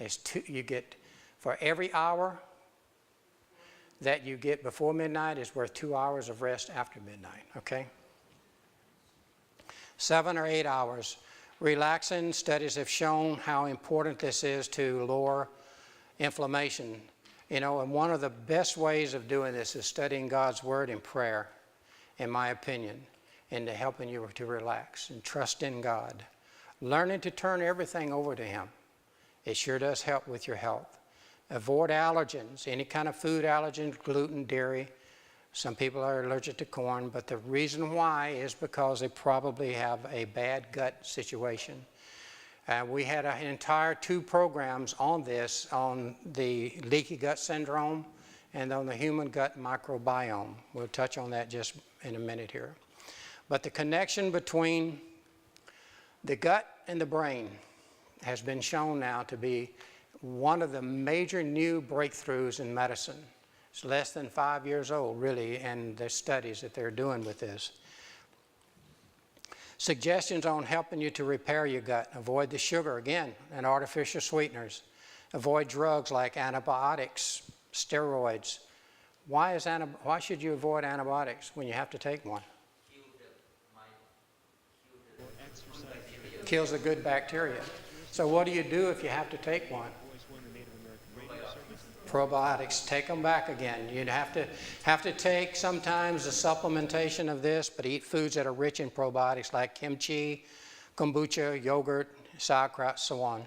is you get, for every hour that you get before midnight is worth 2 hours of rest after midnight, okay? 7 or 8 hours. Relaxing, studies have shown how important this is to lower inflammation. You know, and one of the best ways of doing this is studying God's Word in prayer, in my opinion, into helping you to relax and trust in God. Learning to turn everything over to Him. It sure does help with your health. Avoid allergens, any kind of food allergens, gluten, dairy. Some people are allergic to corn, but the reason why is because they probably have a bad gut situation. We had an entire 2 programs on this, on the leaky gut syndrome and on the human gut microbiome. We'll touch on that just in a minute here. But the connection between the gut and the brain has been shown now to be one of the major new breakthroughs in medicine. It's less than 5 years old, really, and the studies that they're doing with this. Suggestions on helping you to repair your gut. Avoid the sugar, again, and artificial sweeteners. Avoid drugs like antibiotics, steroids. Why should you avoid antibiotics when you have to take one? Kills the good bacteria. So what do you do if you have to take one? Probiotics, take them back again. You'd have to take sometimes the supplementation of this, but eat foods that are rich in probiotics like kimchi, kombucha, yogurt, sauerkraut, so on.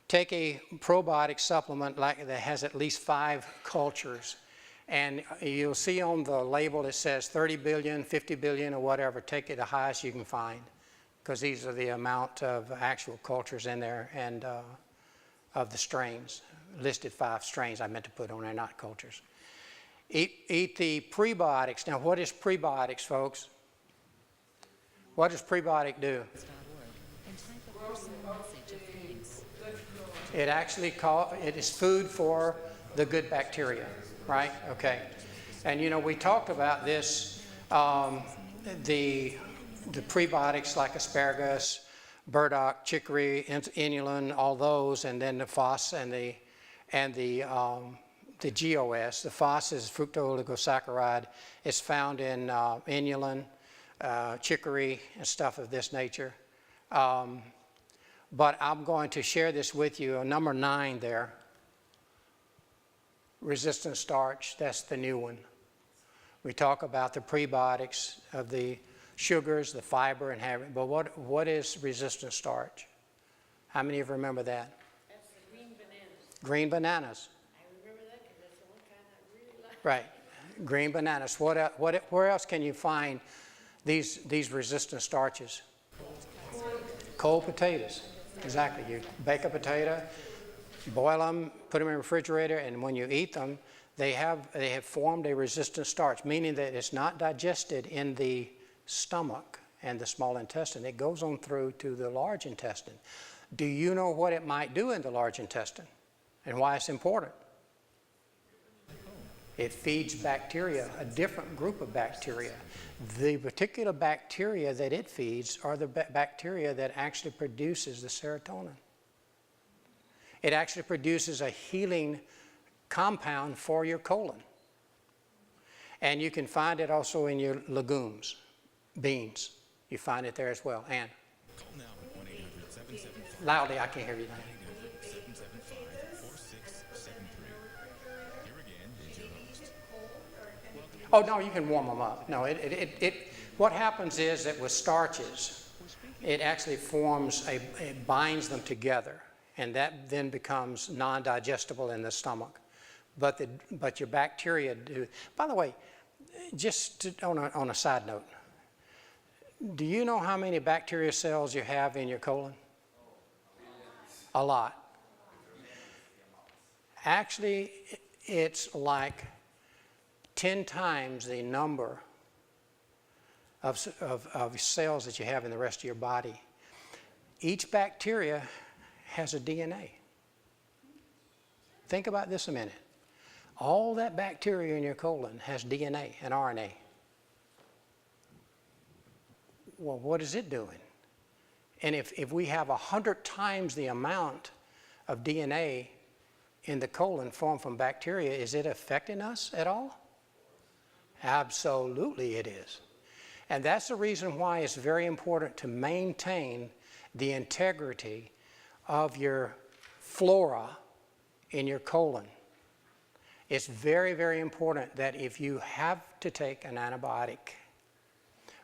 Take a probiotic supplement like that has at least 5 cultures, and you'll see on the label it says 30 billion, 50 billion, or whatever. Take it the highest you can find, because these are the amount of actual cultures in there and of the strains. Listed 5 strains I meant to put on there, not cultures. Eat the prebiotics. Now, what is prebiotics, folks? What does prebiotic do? It actually it is food for the good bacteria, right? Okay. And you know, we talked about this, the prebiotics like asparagus, burdock, chicory, inulin, all those, and then the FOS and the the GOS, the FOS is fructooligosaccharide. It's found in inulin, chicory, and stuff of this nature. But I'm going to share this with you. Number 9 there, resistant starch, that's the new one. We talk about the prebiotics of the sugars, the fiber, and having, but what is resistant starch? How many of you remember that? That's the green bananas. Green bananas. I remember that because that's the one kind I really like. Right, green bananas. Where else can you find these resistant starches? Cold potatoes. Exactly. You bake a potato, boil them, put them in the refrigerator, and when you eat them, they have formed a resistant starch, meaning that it's not digested in the stomach and the small intestine. It goes on through to the large intestine. Do you know what it might do in the large intestine and why it's important? It feeds bacteria, a different group of bacteria. The particular bacteria that it feeds are the bacteria that actually produces the serotonin. It actually produces a healing compound for your colon. And you can find it also in your legumes, beans. You find it there as well. And Call now 1-800-775. loudly, I can't hear you now. 775-4673. Here again is your host. Oh, no, you can warm them up. No, what happens is that with starches, it actually forms it binds them together, and that then becomes non-digestible in the stomach. But your bacteria do. By the way, on a side note, do you know how many bacteria cells you have in your colon? A lot. Actually, it's like 10 times the number of cells that you have in the rest of your body. Each bacteria has a DNA. Think about this a minute. All that bacteria in your colon has DNA and RNA. Well, what is it doing? And if we have 100 times the amount of DNA in the colon formed from bacteria, is it affecting us at all? Absolutely it is. And that's the reason why it's very important to maintain the integrity of your flora in your colon. It's very, very important that if you have to take an antibiotic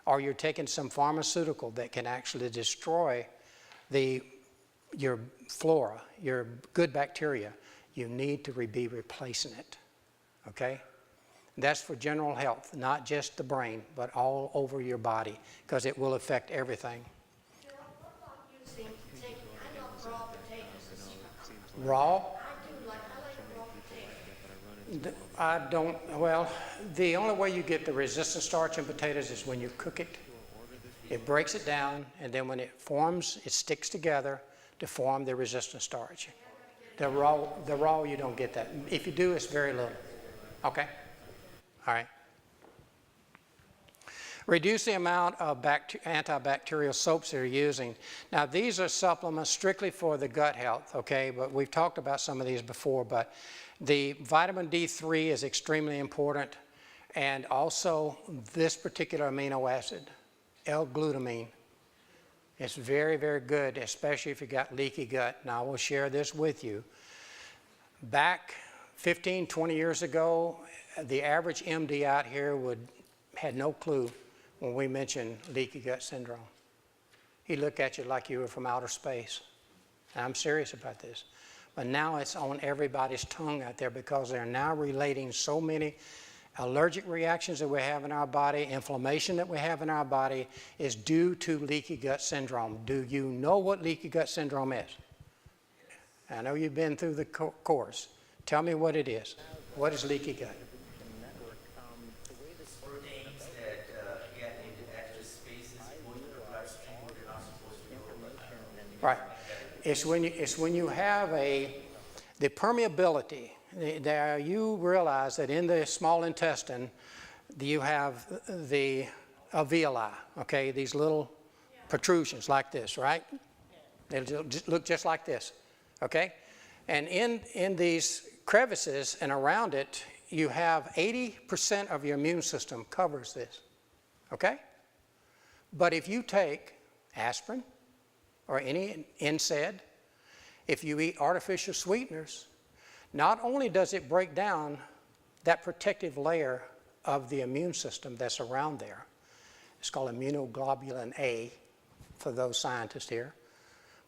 or you're taking some pharmaceutical that can actually destroy your flora, your good bacteria, you need to be replacing it, okay? That's for general health, not just the brain, but all over your body, because it will affect everything. Gerald, what about using, I love raw potatoes. Raw? I like raw potatoes. I don't, well, the only way you get the resistant starch in potatoes is when you cook it. It breaks it down, and then when it forms, it sticks together to form the resistant starch. The raw, you don't get that. If you do, it's very little. Okay? All right. Reduce the amount of antibacterial soaps that you're using. Now, these are supplements strictly for the gut health, okay? But we've talked about some of these before, but the vitamin D3 is extremely important, and also this particular amino acid, L-glutamine. It's very, very good, especially if you got leaky gut. Now, I will share this with you. Back 15, 20 years ago, the average MD out here had no clue when we mentioned leaky gut syndrome. He'd look at you like you were from outer space. And I'm serious about this. But now it's on everybody's tongue out there because they're now relating so many allergic reactions that we have in our body, inflammation that we have in our body is due to leaky gut syndrome. Do you know what leaky gut syndrome is? I know you've been through the course. Tell me what it is. What is leaky gut? Proteins that get into extra spaces go to the bloodstream where they're not supposed to go. Right. It's when you have the permeability. There you realize that in the small intestine you have the alveoli, okay, these little protrusions like this, right? They look just like this, okay? And in these crevices, and around it, you have 80% of your immune system covers this, okay? But if you take aspirin or any NSAID, if you eat artificial sweeteners, not only does it break down that protective layer of the immune system that's around there, it's called immunoglobulin A for those scientists here,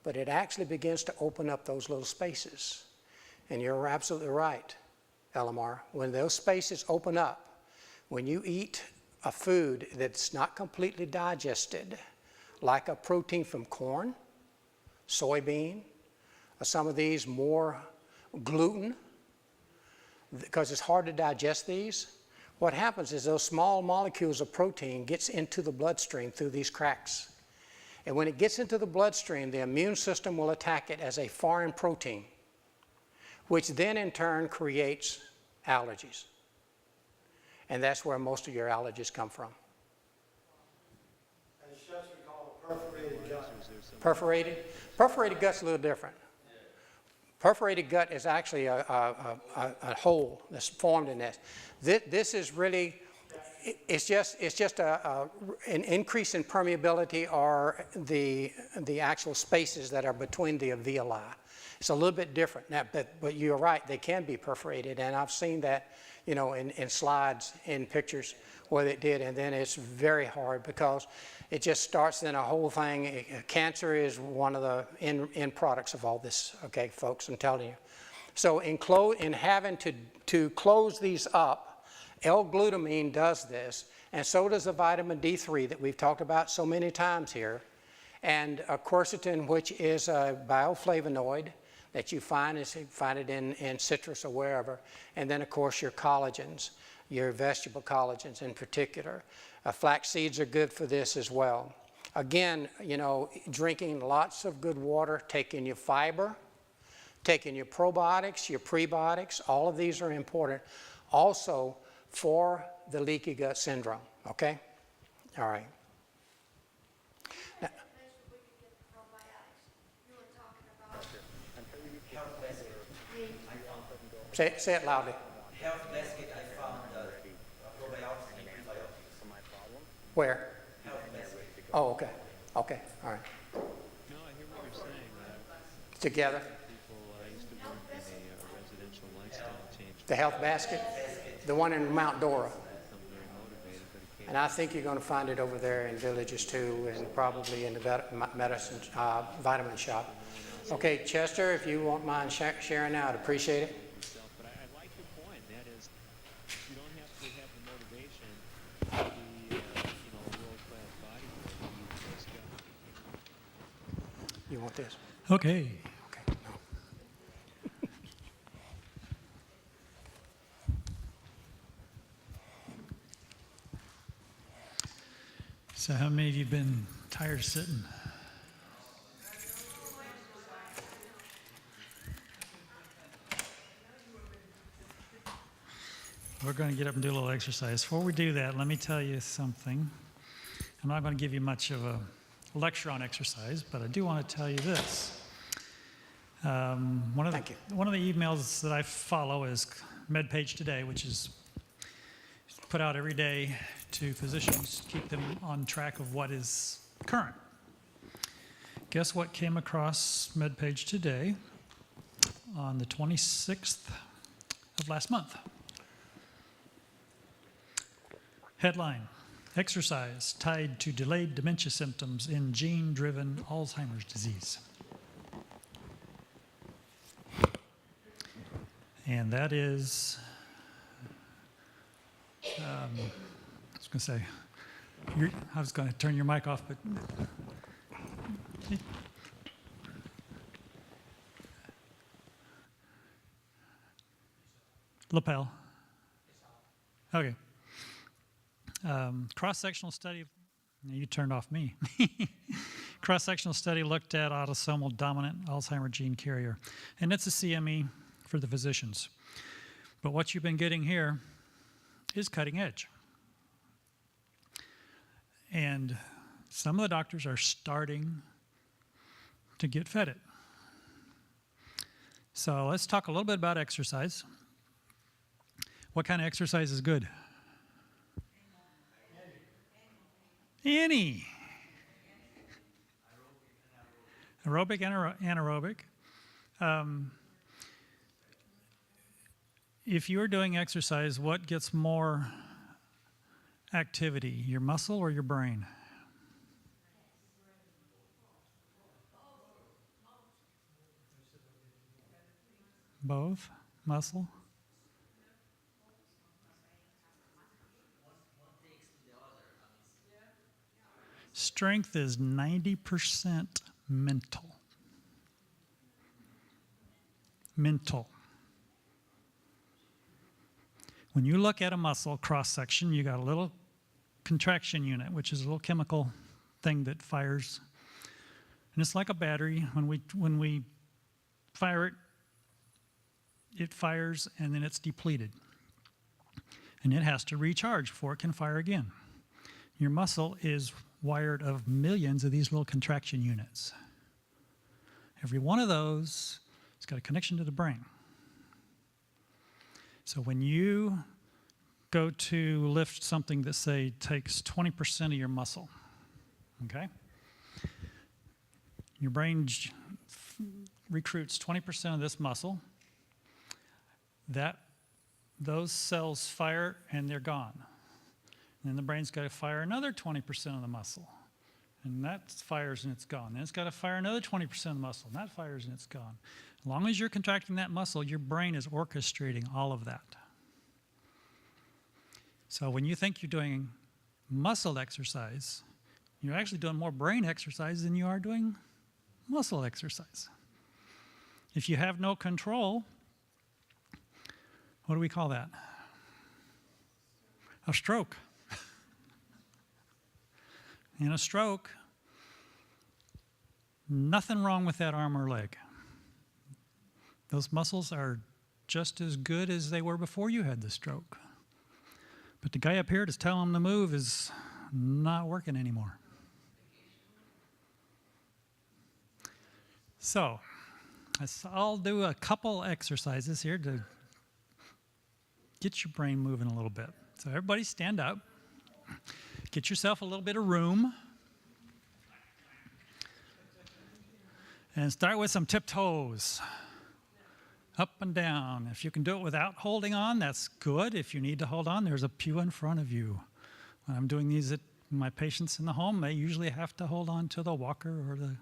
but it actually begins to open up those little spaces. And you're absolutely right, Elamar. When those spaces open up, when you eat a food that's not completely digested, like a protein from corn, soybean, or some of these more gluten, because it's hard to digest these, what happens is those small molecules of protein gets into the bloodstream through these cracks. And when it gets into the bloodstream, the immune system will attack it as a foreign protein, which then in turn creates allergies. And that's where most of your allergies come from. And chefs, we call it perforated gut. Perforated? Perforated gut's a little different. Perforated gut is actually a hole that's formed in this. This is really, it's just an increase in permeability or the actual spaces that are between the alveoli. It's a little bit different. Now, but you're right, they can be perforated, and I've seen that, you know, in slides, in pictures where they did, and then it's very hard because it just starts in a whole thing. Cancer is one of the end products of all this, okay, folks, I'm telling you. So in having to close these up, L-glutamine does this, and so does the vitamin D3 that we've talked about so many times here, and quercetin, which is a bioflavonoid that you find it in citrus or wherever, and then of course your collagens, your vegetable collagens in particular. Flax seeds are good for this as well. Again, you know, drinking lots of good water, taking your fiber, taking your probiotics, your prebiotics, all of these are important. Also for the leaky gut syndrome, okay? All right. Now, Health Basket, I found, say it loudly. Health Basket, I found probiotics and prebiotics. Where? Health Basket. Oh, okay. Okay, all right. No, I hear what you're saying. Together. People used to work in a residential lifestyle change. The health basket, the one in Mount Dora. Become very motivated, but it can't. And I think you're going to find it over there in Villages too, and probably in the medicine, vitamin shop. Okay, Chester, if you won't mind sharing now, I'd appreciate it. But I like your point. That is, you don't have to have the motivation to be, a world-class bodybuilder. You just got. You want this? Okay. Okay. No. So how many of you have been tired of sitting? We're going to get up and do a little exercise. Before we do that, let me tell you something. I'm not going to give you much of a lecture on exercise, but I do want to tell you this. One of the emails that I follow is MedPage Today, which is put out every day to physicians, keep them on track of what is current. Guess what came across MedPage Today on the 26th of last month? Headline: Exercise tied to delayed dementia symptoms in gene-driven Alzheimer's disease. And that is, I was going to turn your mic off, but lapel. Okay. Cross-sectional study, you turned off me. Cross-sectional study looked at autosomal dominant Alzheimer gene carrier. And it's a CME for the physicians. But what you've been getting here is cutting edge. And some of the doctors are starting to get fed it. So let's talk a little bit about exercise. What kind of exercise is good? Any. Aerobic and anaerobic. If you're doing exercise, what gets more activity, your muscle or your brain? Both. Muscle. Strength is 90% mental. Mental. When you look at a muscle cross section, you got a little contraction unit, which is a little chemical thing that fires. And it's like a battery. When we fire it, it fires and then it's depleted. And it has to recharge before it can fire again. Your muscle is wired of millions of these little contraction units. Every one of those has got a connection to the brain. So when you go to lift something that, say, takes 20% of your muscle, okay? Your brain recruits 20% of this muscle. Those cells fire and they're gone. And then the brain's got to fire another 20% of the muscle. And that fires and it's gone. Then it's got to fire another 20% of the muscle. And that fires and it's gone. As long as you're contracting that muscle, your brain is orchestrating all of that. So when you think you're doing muscle exercise, you're actually doing more brain exercise than you are doing muscle exercise. If you have no control, what do we call that? A stroke. In a stroke, nothing wrong with that arm or leg. Those muscles are just as good as they were before you had the stroke. But the guy up here to tell him to move is not working anymore. So, I'll do a couple exercises here to get your brain moving a little bit. So everybody stand up. Get yourself a little bit of room. And start with some tiptoes. Up and down. If you can do it without holding on, that's good. If you need to hold on, there's a pew in front of you. When I'm doing these at my patients in the home, they usually have to hold on to the walker or the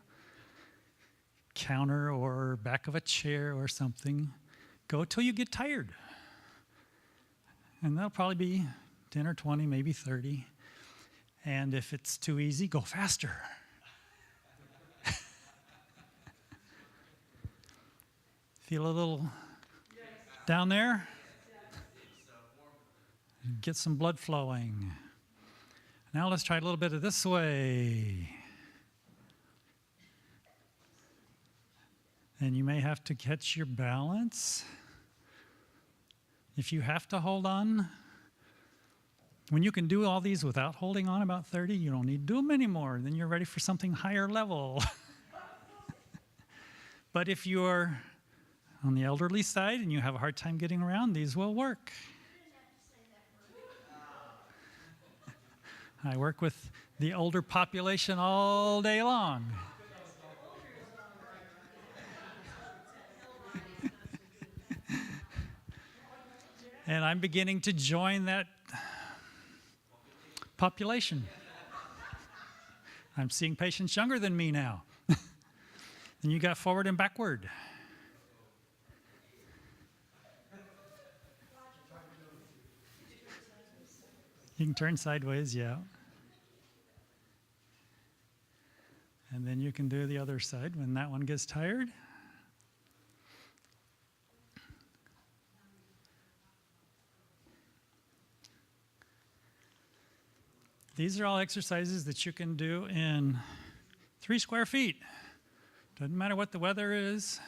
counter or back of a chair or something. Go till you get tired. And that'll probably be 10 or 20, maybe 30. And if it's too easy, go faster. Feel a little down there? Get some blood flowing. Now let's try a little bit of this way. And you may have to catch your balance. If you have to hold on, when you can do all these without holding on about 30, you don't need to do them anymore. Then you're ready for something higher level. But if you're on the elderly side and you have a hard time getting around, these will work. I work with the older population all day long. And I'm beginning to join that population. I'm seeing patients younger than me now. And you got forward and backward. You can turn sideways, yeah. And then you can do the other side when that one gets tired. These are all exercises that you can do in 3 square feet. Doesn't matter what the weather is.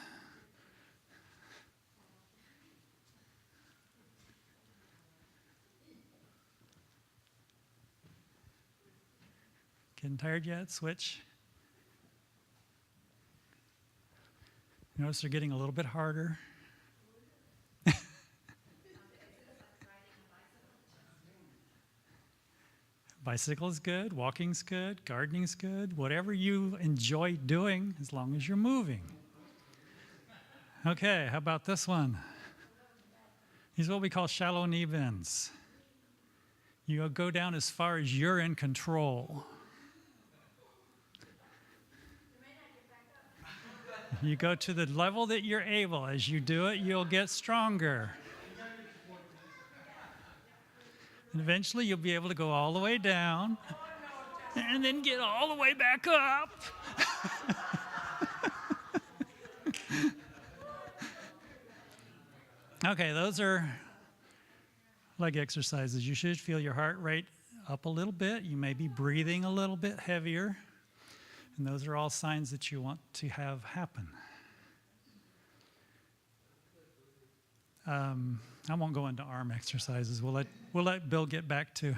Getting tired yet? Switch. Notice they're getting a little bit harder. Bicycle is good, walking's good, gardening's good, whatever you enjoy doing as long as you're moving. Okay, how about this one? These are what we call shallow knee bends. You go down as far as you're in control. You go to the level that you're able. As you do it, you'll get stronger. And eventually you'll be able to go all the way down and then get all the way back up. Okay, those are leg exercises. You should feel your heart rate up a little bit. You may be breathing a little bit heavier. And those are all signs that you want to have happen. I won't go into arm exercises. We'll let Bill get back to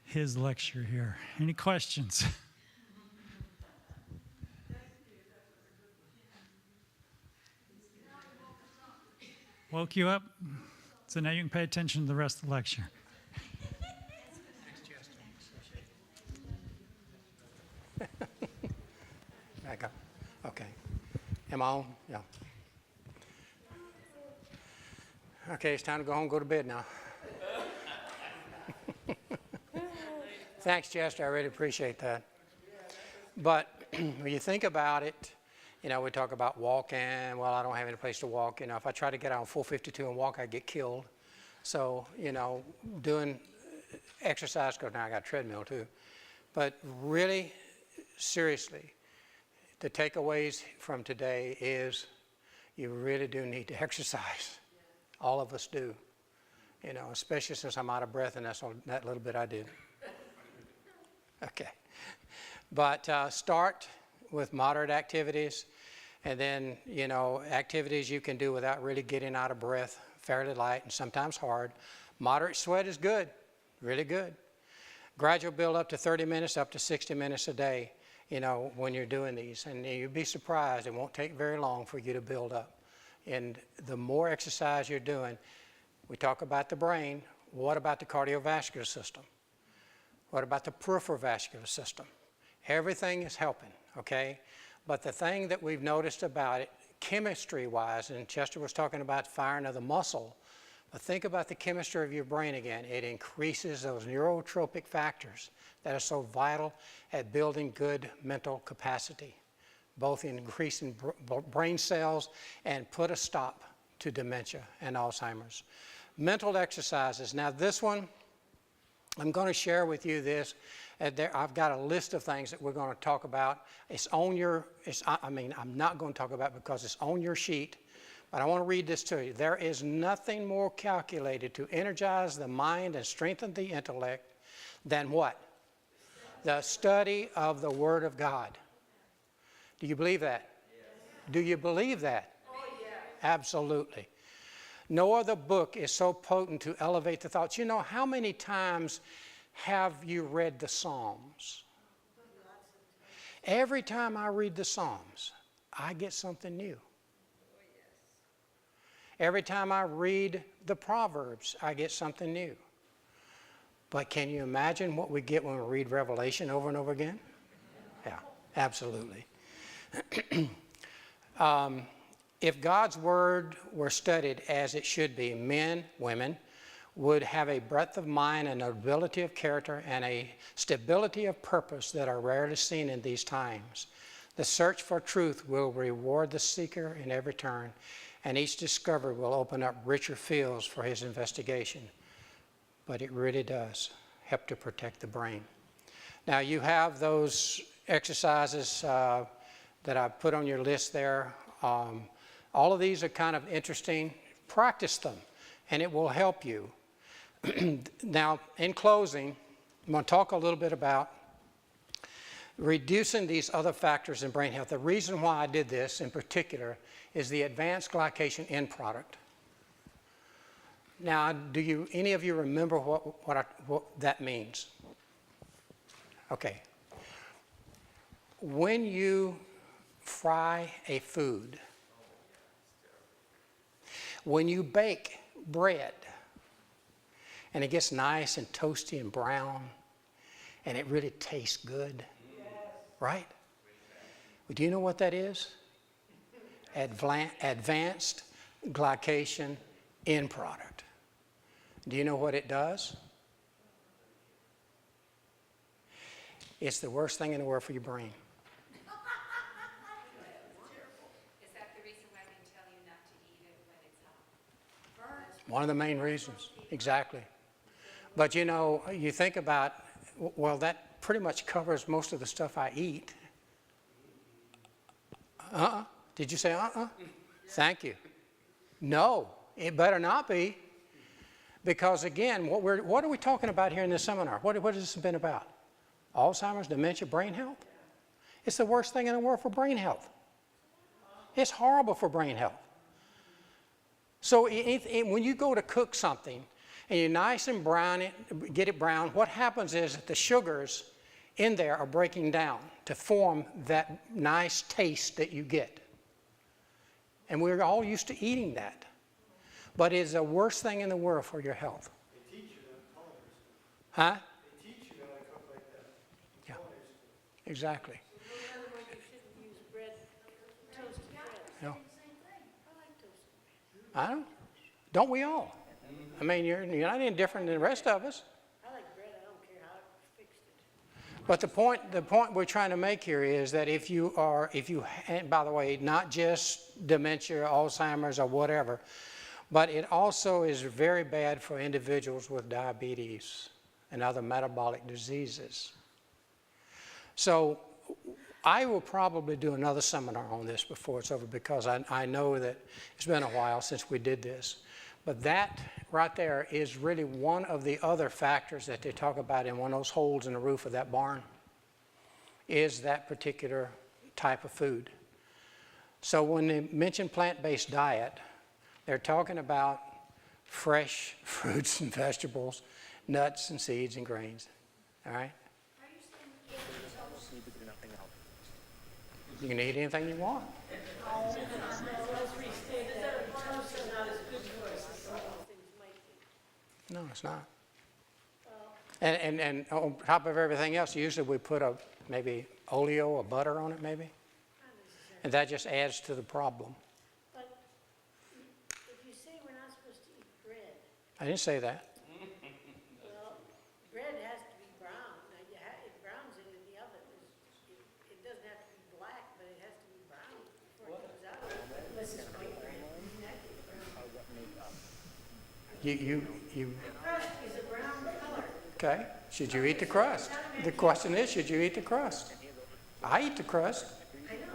his lecture here. Any questions? Woke you up? So now you can pay attention to the rest of the lecture. Back up. Okay. Am I on? Yeah. Okay, it's time to go home and go to bed now. Thanks, Chester. I really appreciate that. But when you think about it, you know, we talk about walking. Well, I don't have any place to walk. You know, if I try to get out on 452 and walk, I'd get killed. So, you know, doing exercise, because now I got a treadmill too. But really, seriously, the takeaways from today is you really do need to exercise. All of us do. You know, especially since I'm out of breath, and that's all, that little bit I did. Okay. But start with moderate activities, and then, you know, activities you can do without really getting out of breath, fairly light and sometimes hard. Moderate sweat is good, really good. Gradual build up to 30 minutes, up to 60 minutes a day, you know, when you're doing these. And you'd be surprised, it won't take very long for you to build up. And the more exercise you're doing, we talk about the brain, what about the cardiovascular system? What about the peripheral vascular system? Everything is helping, okay? But the thing that we've noticed about it, chemistry-wise, and Chester was talking about firing of the muscle, but think about the chemistry of your brain again. It increases those neurotropic factors that are so vital at building good mental capacity, both in increasing brain cells and put a stop to dementia and Alzheimer's. Mental exercises. Now this one, I'm going to share with you this. I've got a list of things that we're going to talk about. It's on your, I'm not going to talk about it because it's on your sheet, but I want to read this to you. There is nothing more calculated to energize the mind and strengthen the intellect than what? The study of the Word of God. Do you believe that? Yes. Do you believe that? Oh, yeah. Absolutely. No other book is so potent to elevate the thoughts. You know, how many times have you read the Psalms? Every time I read the Psalms, I get something new. Every time I read the Proverbs, I get something new. But can you imagine what we get when we read Revelation over and over again? Yeah, absolutely. If God's Word were studied as it should be, men, women, would have a breadth of mind and ability of character and a stability of purpose that are rarely seen in these times. The search for truth will reward the seeker in every turn, and each discovery will open up richer fields for his investigation. But it really does help to protect the brain. Now you have those exercises that I put on your list there. All of these are kind of interesting. Practice them, and it will help you. Now, in closing, I'm going to talk a little bit about reducing these other factors in brain health. The reason why I did this in particular is the advanced glycation end product. Now, do any of you remember what that means? Okay. When you fry a food, When you bake bread and it gets nice and toasty and brown and it really tastes good, right? Do you know what that is? Advanced glycation end product. Do you know what it does? It's the worst thing in the world for your brain. Is that the reason why they tell you not to eat it when it's hot? One of the main reasons, exactly. But you know, you think about, well, that pretty much covers most of the stuff I eat. Did you say Thank you. No, it better not be. Because again, what are we talking about here in this seminar? What has this been about? Alzheimer's, dementia, brain health? It's the worst thing in the world for brain health. It's horrible for brain health. So when you go to cook something and you nice and brown it, get it brown, what happens is that the sugars in there are breaking down to form that nice taste that you get. And we're all used to eating that. But it's the worst thing in the world for your health. They teach you that in culinary school. Huh? They teach you how to cook like that in Yeah. culinary school. Exactly. So in other words, you shouldn't use bread, toasted bread. No. Same thing. I like toasted bread. I don't. Don't we all? I mean, you're not any different than the rest of us. I like bread. I don't care how it's fixed it. But the point we're trying to make here is that and by the way, not just dementia, Alzheimer's, or whatever, but it also is very bad for individuals with diabetes and other metabolic diseases. So I will probably do another seminar on this before it's over because I know that it's been a while since we did this. But that right there is really one of the other factors that they talk about in one of those holes in the roof of that barn, is that particular type of food. So when they mention plant-based diet, they're talking about fresh fruits and vegetables, nuts and seeds and grains. All right? Are you saying we can't eat toast? You can eat anything you want. Let's restate that. Toast is not as good for us as some other things might be. No, it's not. And on top of everything else, usually we put maybe oleo or butter on it, maybe. And that just adds to the problem. But if you say we're not supposed to eat bread, I didn't say that. well, bread has to be brown. Now, it browns it in the oven. It doesn't have to be black, but it has to be brown before it comes out. Unless it's white bread. You Crust is a brown color. okay? Should you eat the crust? The question is, should you eat the crust? I eat the crust. I know.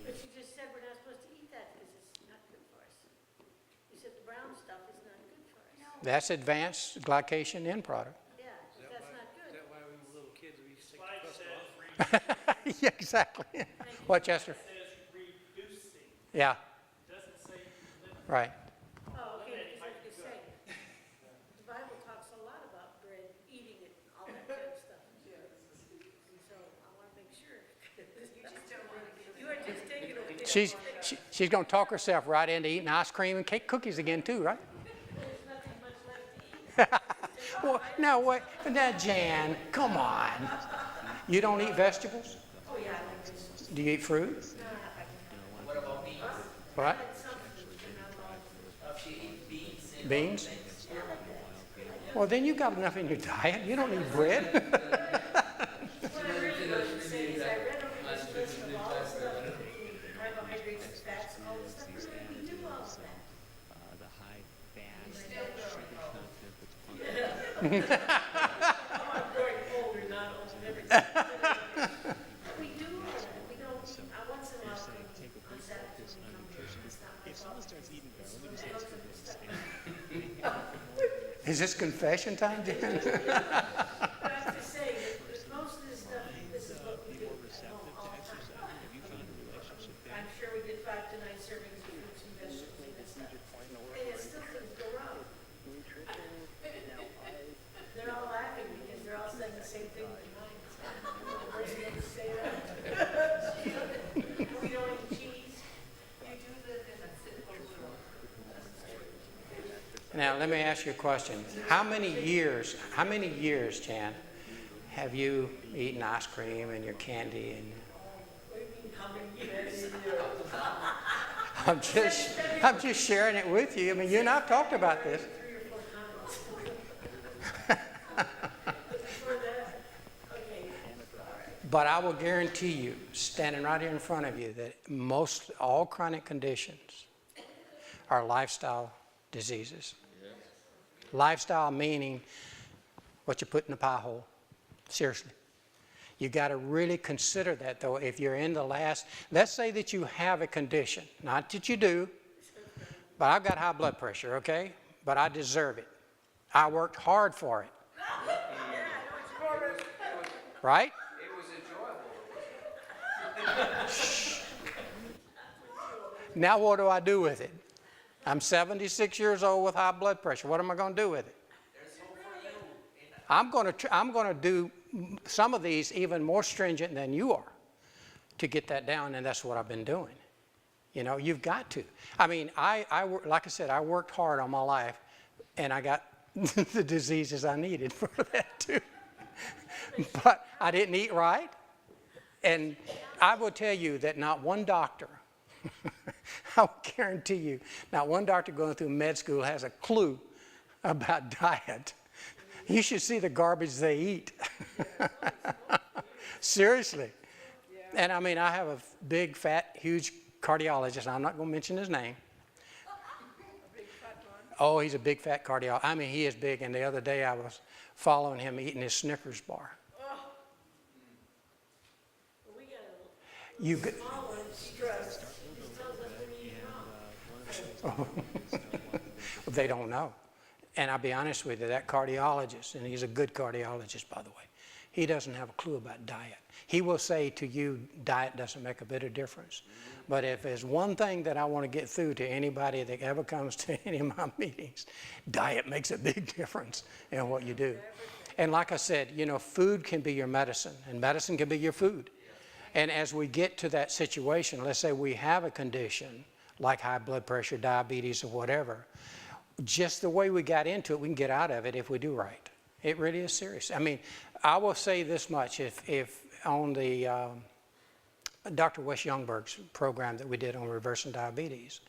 But you just said we're not supposed to eat that because it's not good for us. You said the brown stuff is not good for us. That's advanced glycation end product. Yeah, but that's not Is good. that why when we were little kids, we used to take the crust off? Yeah, exactly. What, Chester? Says reducing, Yeah, doesn't say eliminating. right. Oh, okay, because I was gonna say, the Bible talks a lot about bread, eating it, and all that kind of stuff. And so I wanna make sure. You just don't wanna get. You are just taking a. She's going to talk herself right into eating ice cream and cake cookies again too, right? There's nothing much left to eat. Well, now wait, now Jan, come on. You don't eat vegetables? Oh, yeah, I like this. Do you eat fruit? What about beans? What? If you eat beans and Beans? Well, then you got enough in your diet. You don't need bread. What I really want to say is I read over this list of all the stuff, carbohydrates and fats and all the stuff, we do all of that. The high fat, sugar content that's I'm growing older, not old, and everything. We do all that, we don't, once in a while, on Saturdays, we come here, it's not my if someone fault. starts eating garlic, just ask them to stay. Is this confession time, Jan? But I have to say that most of this stuff, this is what we do at home all the time. Have you found a relationship there? I'm sure we did 5 to 9 servings of fruits and vegetables and that stuff. And yet still things go wrong. They're all laughing because they're all saying the same thing in their minds. The person didn't say that. We don't eat cheese. You do live in a simple world. Now, let me ask you a question. How many years, Jan, have you eaten ice cream and your candy and I'm just sharing it with you. I mean, you and I have talked about this. But I will guarantee you, standing right here in front of you, that most all chronic conditions are lifestyle diseases. Lifestyle meaning what you put in the pie hole. Seriously. You got to really consider that, though. If you're in the last, let's say that you have a condition, not that you do, but I've got high blood pressure, okay? But I deserve it. I worked hard for it. Right? It was enjoyable. Now what do I do with it? I'm 76 years old with high blood pressure. What am I going to do with it? I'm going to do some of these even more stringent than you are to get that down, and that's what I've been doing. You know, you've got to. I mean, like I said, I worked hard all my life, and I got the diseases I needed for that too. But I didn't eat right, and I will tell you that not one doctor, I will guarantee you, not one doctor going through med school has a clue about diet. You should see the garbage they eat. Seriously. And I mean, I have a big, fat, huge cardiologist. I'm not going to mention his name. Oh, he's a big, fat cardiologist. I mean, he is big. And the other day I was following him eating his Snickers bar. You they don't know. And I'll be honest with you, that cardiologist, and he's a good cardiologist, by the way, he doesn't have a clue about diet. He will say to you, diet doesn't make a bit of difference. But if there's one thing that I want to get through to anybody that ever comes to any of my meetings, diet makes a big difference in what you do. And like I said, you know, food can be your medicine, and medicine can be your food. And as we get to that situation, let's say we have a condition like high blood pressure, diabetes, or whatever, just the way we got into it, we can get out of it if we do right. It really is serious. I mean, I will say this much, if on the Dr. Wes Youngberg's program that we did on reversing diabetes,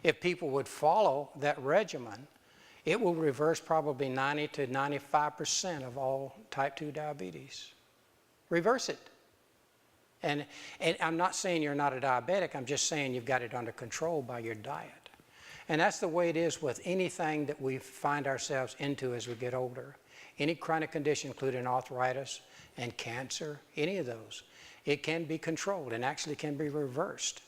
if people would follow that regimen, it will reverse probably 90 to 95% of all type 2 diabetes. Reverse it. And I'm not saying you're not a diabetic, I'm just saying you've got it under control by your diet. And that's the way it is with anything that we find ourselves into as we get older. Any chronic condition, including arthritis and cancer, any of those, it can be controlled and actually can be reversed.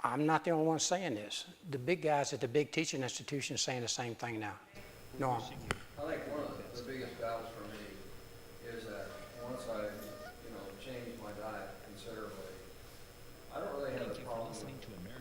I'm not the only one saying this. The big guys at the big teaching institutions saying the same thing now. Norm. I think one of the biggest battles for me is that once I, changed my diet considerably, I don't really have a problem with sweets anymore.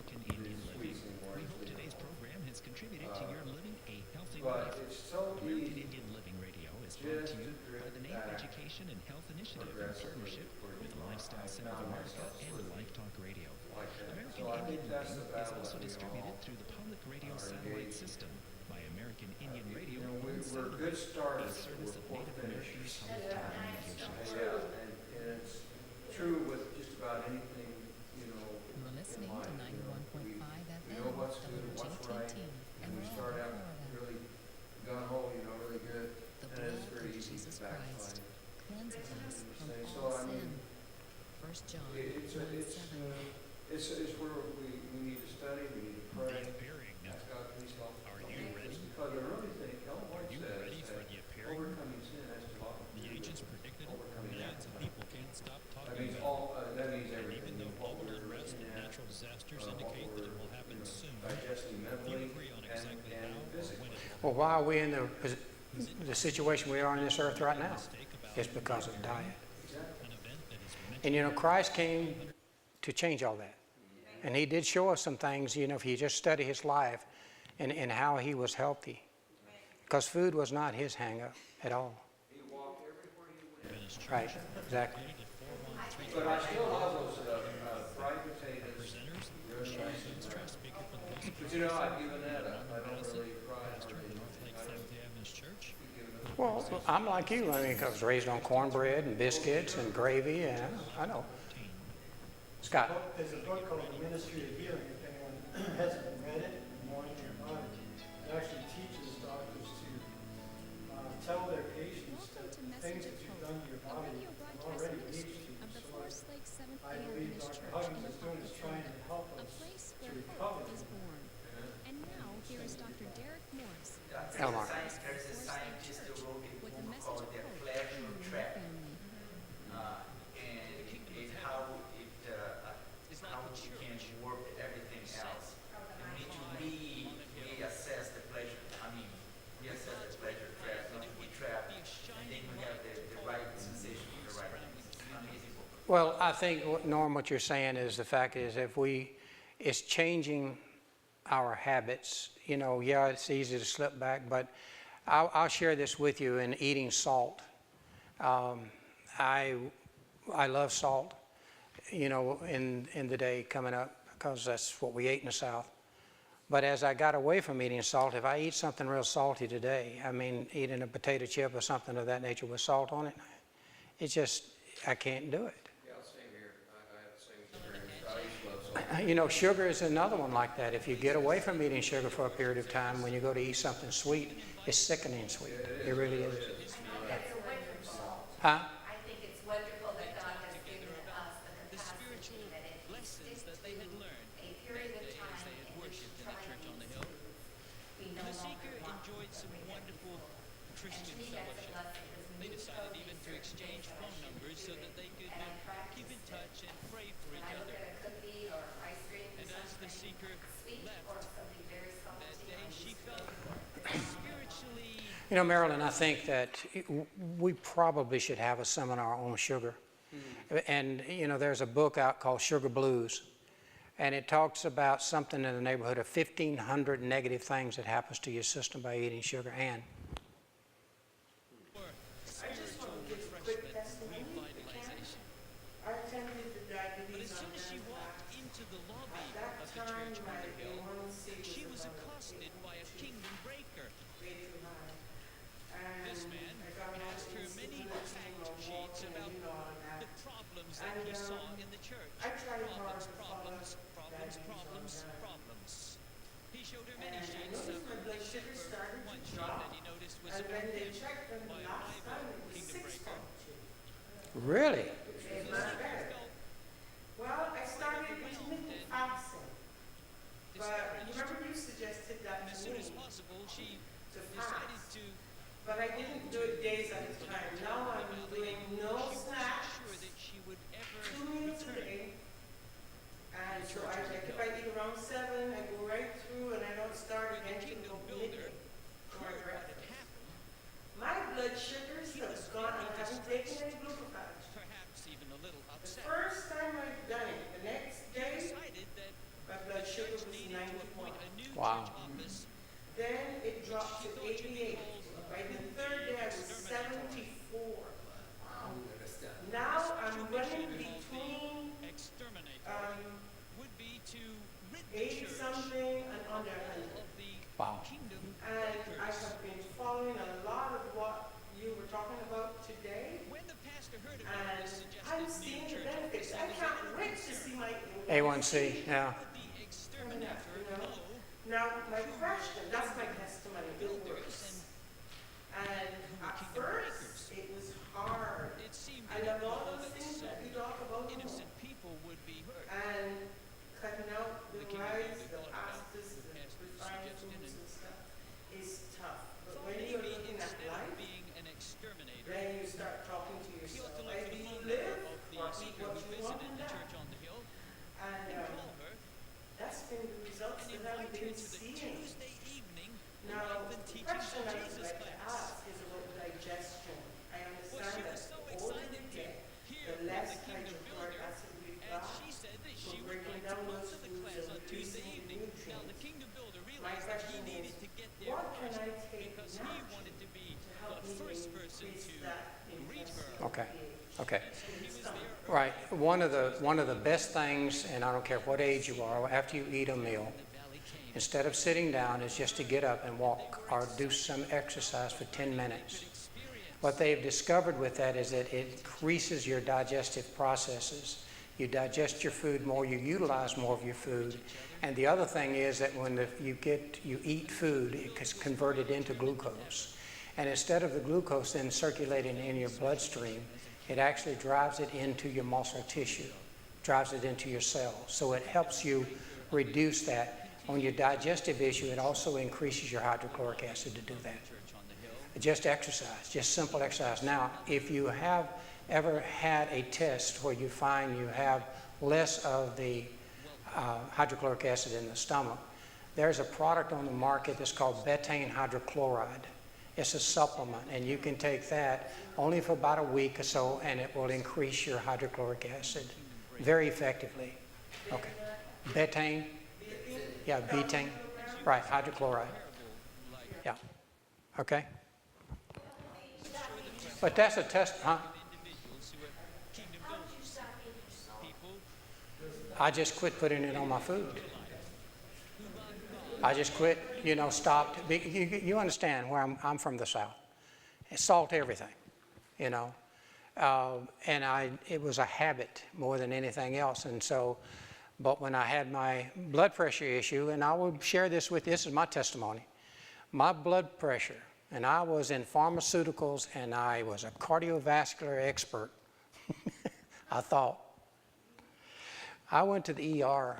We hope today's program has contributed to your living a healthy But life. it's so American easy Indian Living Radio is brought just to you to by the drink Native back Education and Health Initiative in progressively partnership for with Lifestyle I Center of found America myself and sort of Life Talk Radio. like that. American So I think Indian that's Living the is battle also that we distributed all through the Public Radio are Satellite engaged in. System by American Indian Radio We're 1 good starters, a service but of we're poor Native finishers. American public telecommunications. Yeah, and it's true with just about anything, You're listening in to life. 91.5 We FM, know what's good, what's right, WJTT, and and we we're start all out Florida. really gung-ho, really good, The and it's blood very of easy Jesus to backslide. Christ cleanses us from So, all I mean, sin. 1 John It's 1:7. where we need to study, we need to pray, ask God, please help. Are you ready? Because I really think Ellen White you says ready for that the appearing? overcoming sin has to do The agents predicted overcoming millions of that. people can't stop That talking means about it. that means And everything. even though What global we're unrest and looking at, natural disasters what indicate that it we're, will happen soon, digesting few mentally agree on exactly and how or physically. when it will Well, why are we in the situation we are on this earth right now? It's because of diet. an event that is meant And Christ came to change all that. And he did show us some things, if you just study his life and how he was healthy. Because food was not his hang-up at all. Adventist Church, Right, exactly. located at 4130 But I still love those fried potatoes, real nice and brown. But you know, I've given that up. I don't really fry hardly anything. I don't give it up. Well, I'm like you. I mean, I was raised on cornbread and biscuits and gravy, and I know. Scott. There's a book called The Ministry of Healing, if anyone hasn't read it, Morning Your Body. It actually teaches doctors to tell their patients that things that you've done to your body have already reached you. So I believe Dr. Huggins is doing is trying to help us to recover. And now, here is Dr. Derek Morris. Elmar. There's a scientist who wrote a book called The Pleasure Trap. And how it can work everything else. And we need to reassess the pleasure. I mean, reassess the pleasure trap, not to be trapped. And then we have the right sensation, the right things. It's an amazing book. Well, I think, Norm, what you're saying is the fact is it's changing our habits. You know, yeah, it's easy to slip back, but I'll share this with you in eating salt. I love salt, you know, in the day coming up because that's what we ate in the South. But as I got away from eating salt, if I eat something real salty today, I mean, eating a potato chip or something of that nature with salt on it, it's just, I can't do it. Yeah, same here. I have the same experience. I used to love salt. You know, sugar is another one like that. If you get away from eating sugar for a period of time, when you go to eat something sweet, it's sickening sweet. It really is. It's a wonderful. Huh? I think it's wonderful that God has given us the capacity that if we stick to a period of time in which we try these foods, we no longer want them. And to me, that's a blessing because when you decided even to exchange phone numbers so that they could keep in touch and pray for each other. When I look at a cookie or ice cream or something sweet or something very salty, she felt spiritually. You know, Marilyn, I think that we probably should have a seminar on sugar. And, you know, there's a book out called Sugar Blues. And it talks about something in the neighborhood of 1,500 negative things that happens to your system by eating sugar. And I just want to give a quick testimony. I attended the diabetes on At that time, my A1C was accosted by a kingdom breaker. Way too high. And this man asked her many fact sheets about the problems that he saw in the church. I tried hard to follow problems. He showed her many sheets of my blood sugar started to drop. And when they checked them last time, it was 6.2. really? It's not bad. Well, I started intermittent fasting. But you remember you suggested that to me, to fast. But I didn't do it days at a time. Now I'm doing no snacks, 2 meals a day. And so if I eat around 7, I go right through and I don't start again until midnight for my breakfast. My blood sugars have gone, and I haven't taken any glucophage. The first time I've done it, the next day, my blood sugar was 91. Wow. Then it dropped to 88. By the third day, I was 74. Now I'm running between 80 something and under 100. Wow. And I have been following a lot of what you were talking about today. And I'm seeing the benefits. I can't wait to see my A1C, yeah. coming up, you know. Now, my question, that's my testimony, it works. And at first, it was hard. I love all those things that you talk about. And cutting out the rice, the pastas, the refined foods and stuff is tough. But when you're looking at life, then you start talking to yourself. I do you live or eat what you want to die? And that's been the results that I've been seeing. Now, the question I would like to ask is about digestion. I understand that the older we get, the less hydrochloric acid we've got. So breaking down those foods and releasing nutrients. My question is, what can I take naturally to help me increase that intensity? Okay, okay. Right, one of the best things, and I don't care what age you are, after you eat a meal, instead of sitting down, is just to get up and walk or do some exercise for 10 minutes. What they've discovered with that is that it increases your digestive processes. You digest your food more, you utilize more of your food. And the other thing is that when you eat food, it gets converted into glucose. And instead of the glucose then circulating in your bloodstream, it actually drives it into your muscle tissue, drives it into your cells. So it helps you reduce that. On your digestive issue, it also increases your hydrochloric acid to do that. Just exercise, just simple exercise. Now, if you have ever had a test where you find you have less of the hydrochloric acid in the stomach, there's a product on the market that's called betaine hydrochloride. It's a supplement, and you can take that only for about a week or so, and it will increase your hydrochloric acid very effectively. Okay. Betaine? Yeah, betaine. Right, hydrochloride. Yeah. Okay. But that's a test, huh? I just quit putting it on my food. I just quit, stopped. You understand where I'm from the South. Salt everything, and it was a habit more than anything else. And so, but when I had my blood pressure issue, and I will share this with you, this is my testimony. My blood pressure, and I was in pharmaceuticals, and I was a cardiovascular expert. I thought. I went to the ER.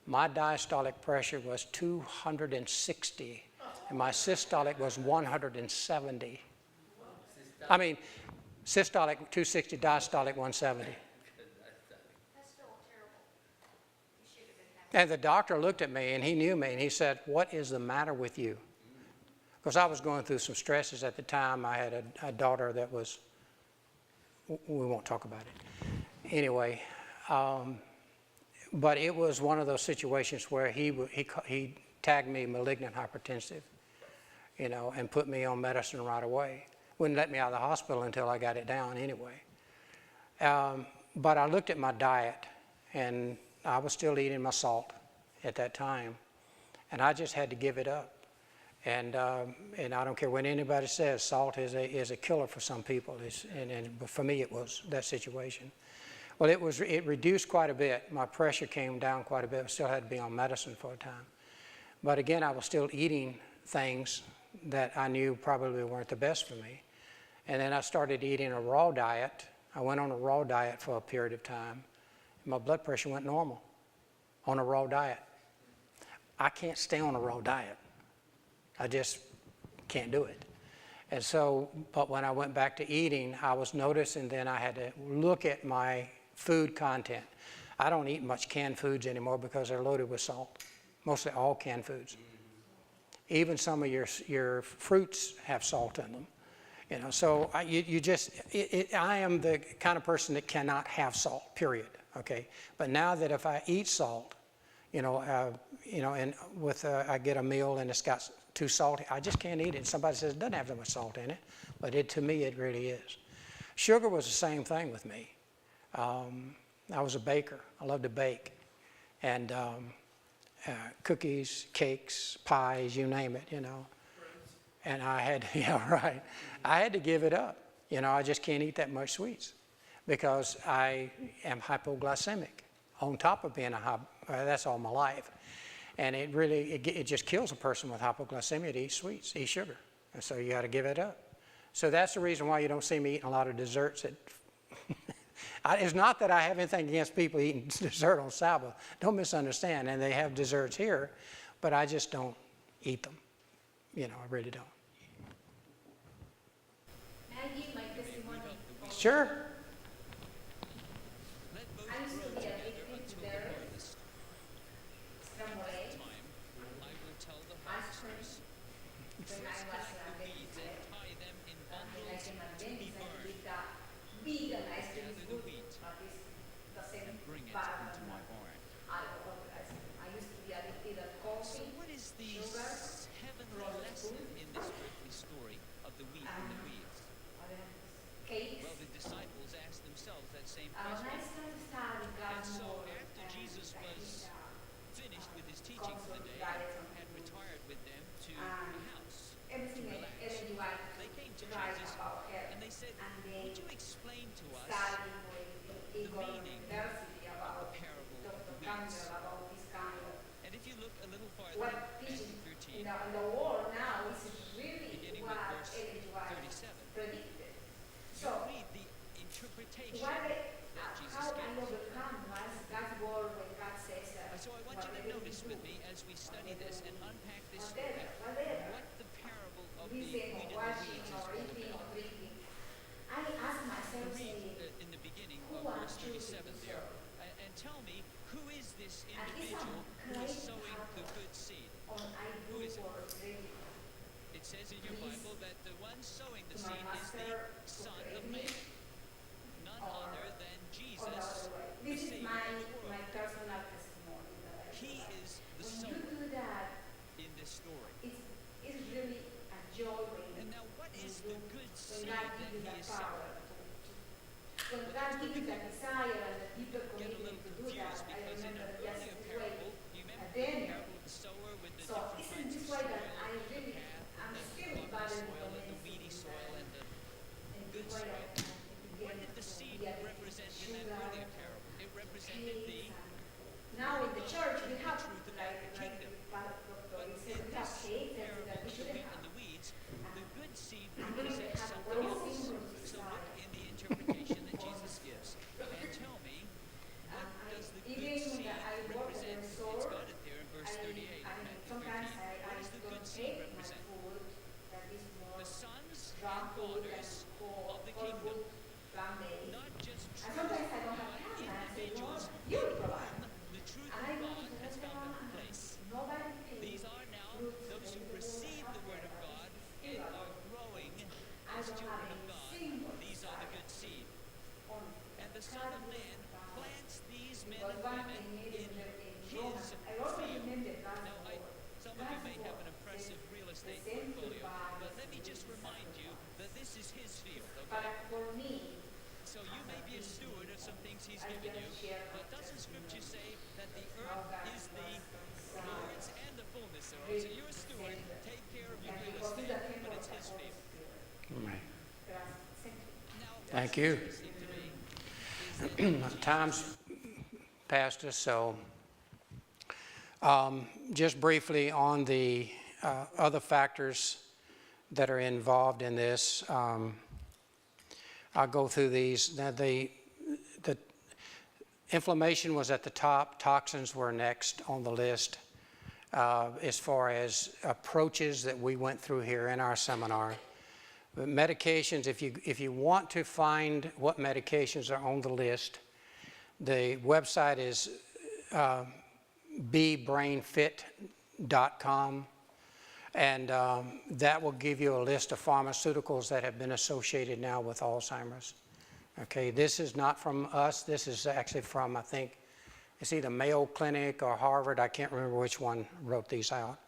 My diastolic pressure was 260, and my systolic was 170. I mean, systolic 260, diastolic 170. That's still terrible. You should have been happy. And the doctor looked at me, and he knew me, and he said, "What is the matter with you?" Because I was going through some stresses at the time. I had a daughter that was, we won't talk about it. Anyway, but it was one of those situations where he tagged me malignant hypertensive, and put me on medicine right away. Wouldn't let me out of the hospital until I got it down anyway. But I looked at my diet, and I was still eating my salt at that time, and I just had to give it up. And I don't care what anybody says, salt is a killer for some people. But for me, it was that situation. Well, it reduced quite a bit. My pressure came down quite a bit. I still had to be on medicine for a time. But again, I was still eating things that I knew probably weren't the best for me. And then I started eating a raw diet. I went on a raw diet for a period of time. My blood pressure went normal on a raw diet. I can't stay on a raw diet. I just can't do it. And so, but when I went back to eating, I was noticing then I had to look at my food content. I don't eat much canned foods anymore because they're loaded with salt. Mostly all canned foods. Even some of your fruits have salt in them. So I am the kind of person that cannot have salt, period. Okay. But now that if I eat salt, and I get a meal and it's got too salty, I just can't eat it. Somebody says it doesn't have that much salt in it, but to me it really is. Sugar was the same thing with me. I was a baker. I loved to bake, and cookies, cakes, pies, you name it, And I had, I had to give it up. I just can't eat that much sweets because I am hypoglycemic on top of being that's all my life. And it just kills a person with hypoglycemia to eat sweets, eat sugar. And so you got to give it up. So that's the reason why you don't see me eating a lot of desserts. It's not that I have anything against people eating dessert on Sabbath. Don't misunderstand. And they have desserts here, but I just don't eat them. I really don't. May I give my testimony? Sure. I used to be addicted to dairy, scrambled eggs, ice cream, when I was a baby. And I came Adventist, I believe that vegan ice cream is good, but it doesn't bother my alcohol ice cream. I used to be addicted to coffee, sugar, processed food, in this earthly story of the wheat and the weeds? cakes. Well, the disciples asked themselves that same When I question. started to study And God so more after and Jesus like was finished with his teaching comes for from the day diet and on had food, retired with them to and a house to everything that relax, Ellen White they came to write Jesus about her, and they said, and would they you explain to us study with the Igor meaning University of the about parable of Dr. the Campbell weeds? about this kind of And if you look a little farther what in teaching Matthew 13, in the world now is really beginning with what verse Ellen White 37, predicted. you So read the interpretation what that Jesus how I gives. overcome was God's word when God says So I want you to whatever notice you with do, me as we study this and unpack this whatever, story, whatever, what the parable of the reason wheat or and the washing weeds is or all eating or about. drinking, I ask You myself, read saying, in the beginning who of are verse choosing 37 to there, serve? and tell me, who is this And it's a individual who is great sowing the purpose good seed? on I Who do is it? for really It says in your please Bible that the one sowing the to my seed is the master to Son of pray me, Man, none or other than or the Jesus, other way. the This is Savior of the my world. personal testimony that I He provide. is the When you sower do that, in this story. it's really a joy And now, what is the good when seed God that gives you he that is power sowing? when Well, God that's where gives we you that desire and the deeper get a commitment little to do confused that. I because in remember an just earlier this parable, way you remember at the Daniel. parable of the sower with the So different it's in kinds of this way soil, that I the really, path, I'm and the still rocky battling soil, and the commencing weedy in soil, and the in the good way soil. that I What begin did the to seed be addicted to represent in that sugar, earlier parable? It represented the cakes, and now in the church we have truth about like the kingdom. Dr. But said, in we have this cakes and parable that we of the shouldn't wheat and have. the weeds, the good seed And then they represents have something those else. symbols So look inside. in the interpretation that Jesus gives and tell me, what does the good Even seed when I work at represent? the It's store, got it there in verse 38 of Matthew sometimes 13. What does the don't good seed take my represent? food that is more The sons and junk food and daughters of the whole kingdom. food plant-based. Not just And truth, sometimes I don't have but time and I say, Lord, individuals you in provide. whom the truth And of I go God to the has found a restaurant place. and nobody pays. These are now fruits, those who vegetables, receive the half word of there, but God it's and still a are lot. growing I as don't children have of a God. single These are the desire good seed. on And the Son of Man plants these men because and one women thing is in in his Rome, I always field. remember God's Now, word. some of you may have an impressive real estate portfolio, but let me just remind you that this is his field, But okay? for me, So you may be a steward of some things he's given you, but doesn't Scripture say that the earth is the Lord's and the fullness thereof? So you're a steward, take care of your real estate, but it's his field. Right. Now, Thank you. interesting to me is that Time's passed us, so just briefly on the other factors that are involved in this. I'll go through these. Now, the inflammation was at the top. Toxins were next on the list as far as approaches that we went through here in our seminar. But medications, if you want to find what medications are on the list, the website is bebrainfit.com, and that will give you a list of pharmaceuticals that have been associated now with Alzheimer's. Okay, this is not from us. This is actually from, I think, it's either Mayo Clinic or Harvard. I can't remember which one wrote these out.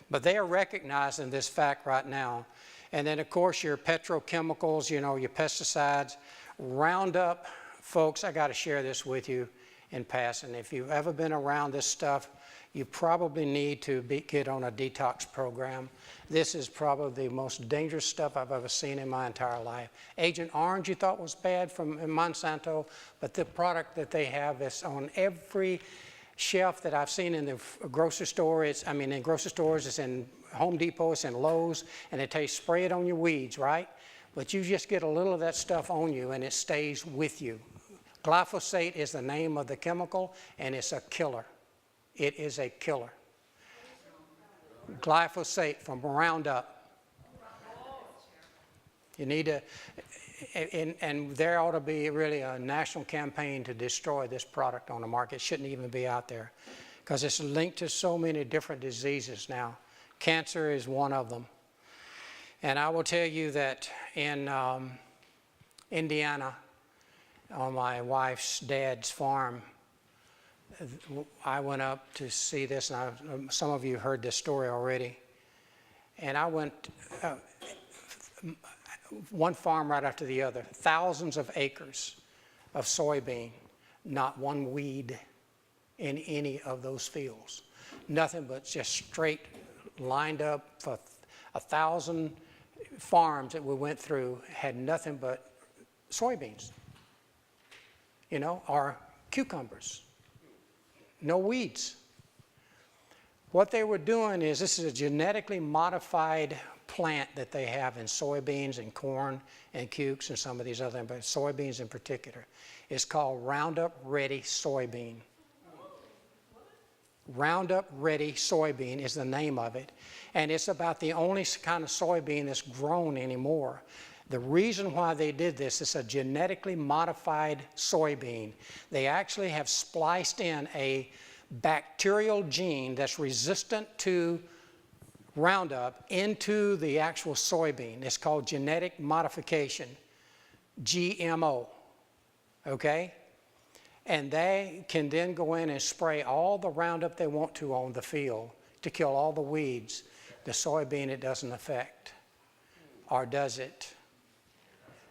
But they are recognizing this fact right now. And then, of course, your petrochemicals, you know, your pesticides. Roundup, folks, I got to share this with you in passing. If you've ever been around this stuff, you probably need to get on a detox program. This is probably the most dangerous stuff I've ever seen in my entire life. Agent Orange you thought was bad from Monsanto, but the product that they have is on every shelf that I've seen in the grocery store. In grocery stores, it's in Home Depot, it's in Lowe's, and they tell you spray it on your weeds, right? But you just get a little of that stuff on you and it stays with you. Glyphosate is the name of the chemical, and it's a killer. It is a killer. Glyphosate from Roundup. You need to, and there ought to be really a national campaign to destroy this product on the market. It shouldn't even be out there because it's linked to so many different diseases now. Cancer is one of them. And I will tell you that in Indiana, on my wife's dad's farm, I went up to see this, and some of you heard this story already. And I went, one farm right after the other, thousands of acres of soybean, not one weed in any of those fields. Nothing but just straight lined up for 1,000 farms that we went through had nothing but soybeans, you know, or cucumbers. No weeds. What they were doing is, this is a genetically modified plant that they have in soybeans and corn and cukes and some of these other, but soybeans in particular. It's called Roundup Ready soybean. Roundup Ready soybean is the name of it, and it's about the only kind of soybean that's grown anymore. The reason why they did this is a genetically modified soybean. They actually have spliced in a bacterial gene that's resistant to Roundup into the actual soybean. It's called genetic modification, GMO, okay? And they can then go in and spray all the Roundup they want to on the field to kill all the weeds. The soybean it doesn't affect. Or does it?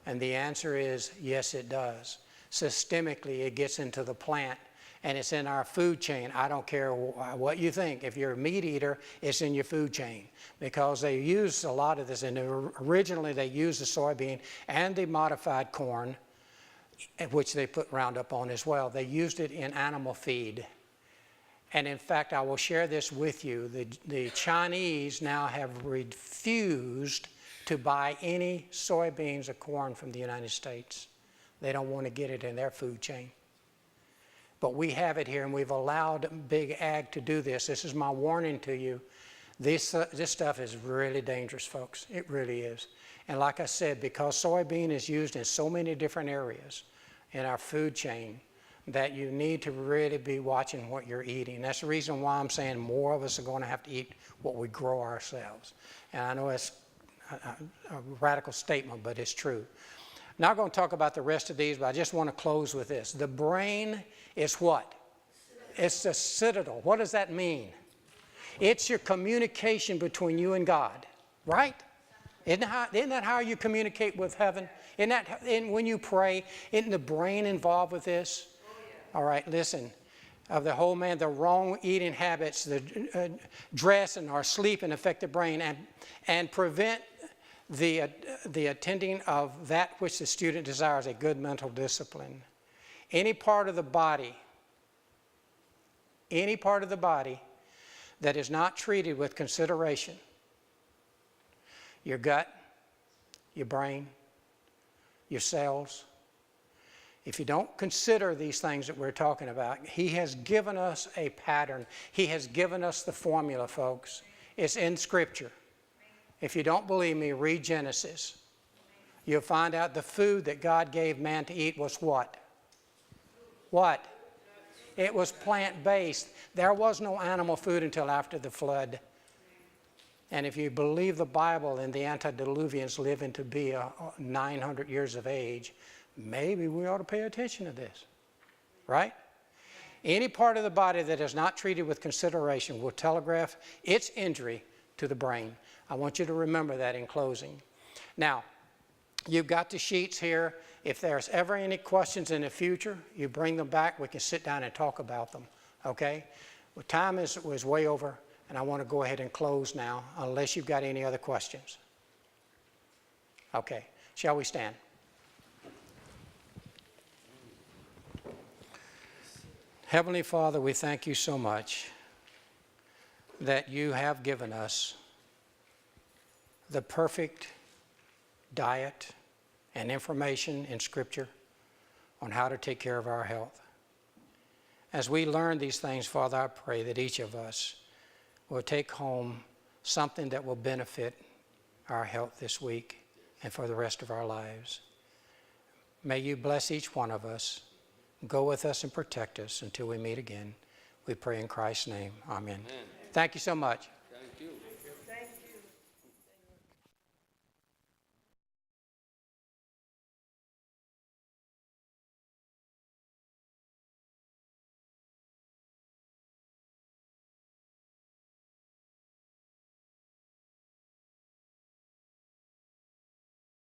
And the answer is yes, it does. Systemically, it gets into the plant, and it's in our food chain. I don't care what you think. If you're a meat eater, it's in your food chain, because they use a lot of this. And originally, they used the soybean and the modified corn, which they put Roundup on as well. They used it in animal feed. And in fact, I will share this with you. The Chinese now have refused to buy any soybeans or corn from the United States. They don't want to get it in their food chain. But we have it here, and we've allowed Big Ag to do this. This is my warning to you. This stuff is really dangerous, folks. It really is. And like I said, because soybean is used in so many different areas in our food chain, that you need to really be watching what you're eating. That's the reason why I'm saying more of us are going to have to eat what we grow ourselves. And I know it's a radical statement, but it's true. Not going to talk about the rest of these, but I just want to close with this. The brain is what? It's the citadel. What does that mean? It's your communication between you and God, right? Isn't that how you communicate with heaven? When you pray, isn't the brain involved with this? All right, listen. Of the whole man, the wrong eating habits, the dressing or sleeping affect the brain and prevent the attending of that which the student desires, a good mental discipline. Any part of the body that is not treated with consideration, your gut, your brain, your cells, if you don't consider these things that we're talking about, He has given us a pattern. He has given us the formula, folks. It's in Scripture. If you don't believe me, read Genesis. You'll find out the food that God gave man to eat was what? What? It was plant-based. There was no animal food until after the flood. And if you believe the Bible and the antediluvians living to be 900 years of age, maybe we ought to pay attention to this, right? Any part of the body that is not treated with consideration will telegraph its injury to the brain. I want you to remember that in closing. Now, you've got the sheets here. If there's ever any questions in the future, you bring them back. We can sit down and talk about them, okay? Well, time was way over, and I want to go ahead and close now, unless you've got any other questions. Okay, shall we stand? Heavenly Father, we thank you so much that you have given us the perfect diet and information in Scripture on how to take care of our health. As we learn these things, Father, I pray that each of us will take home something that will benefit our health this week and for the rest of our lives. May you bless each one of us. Go with us and protect us until we meet again. We pray in Christ's name. Amen. Thank you so much.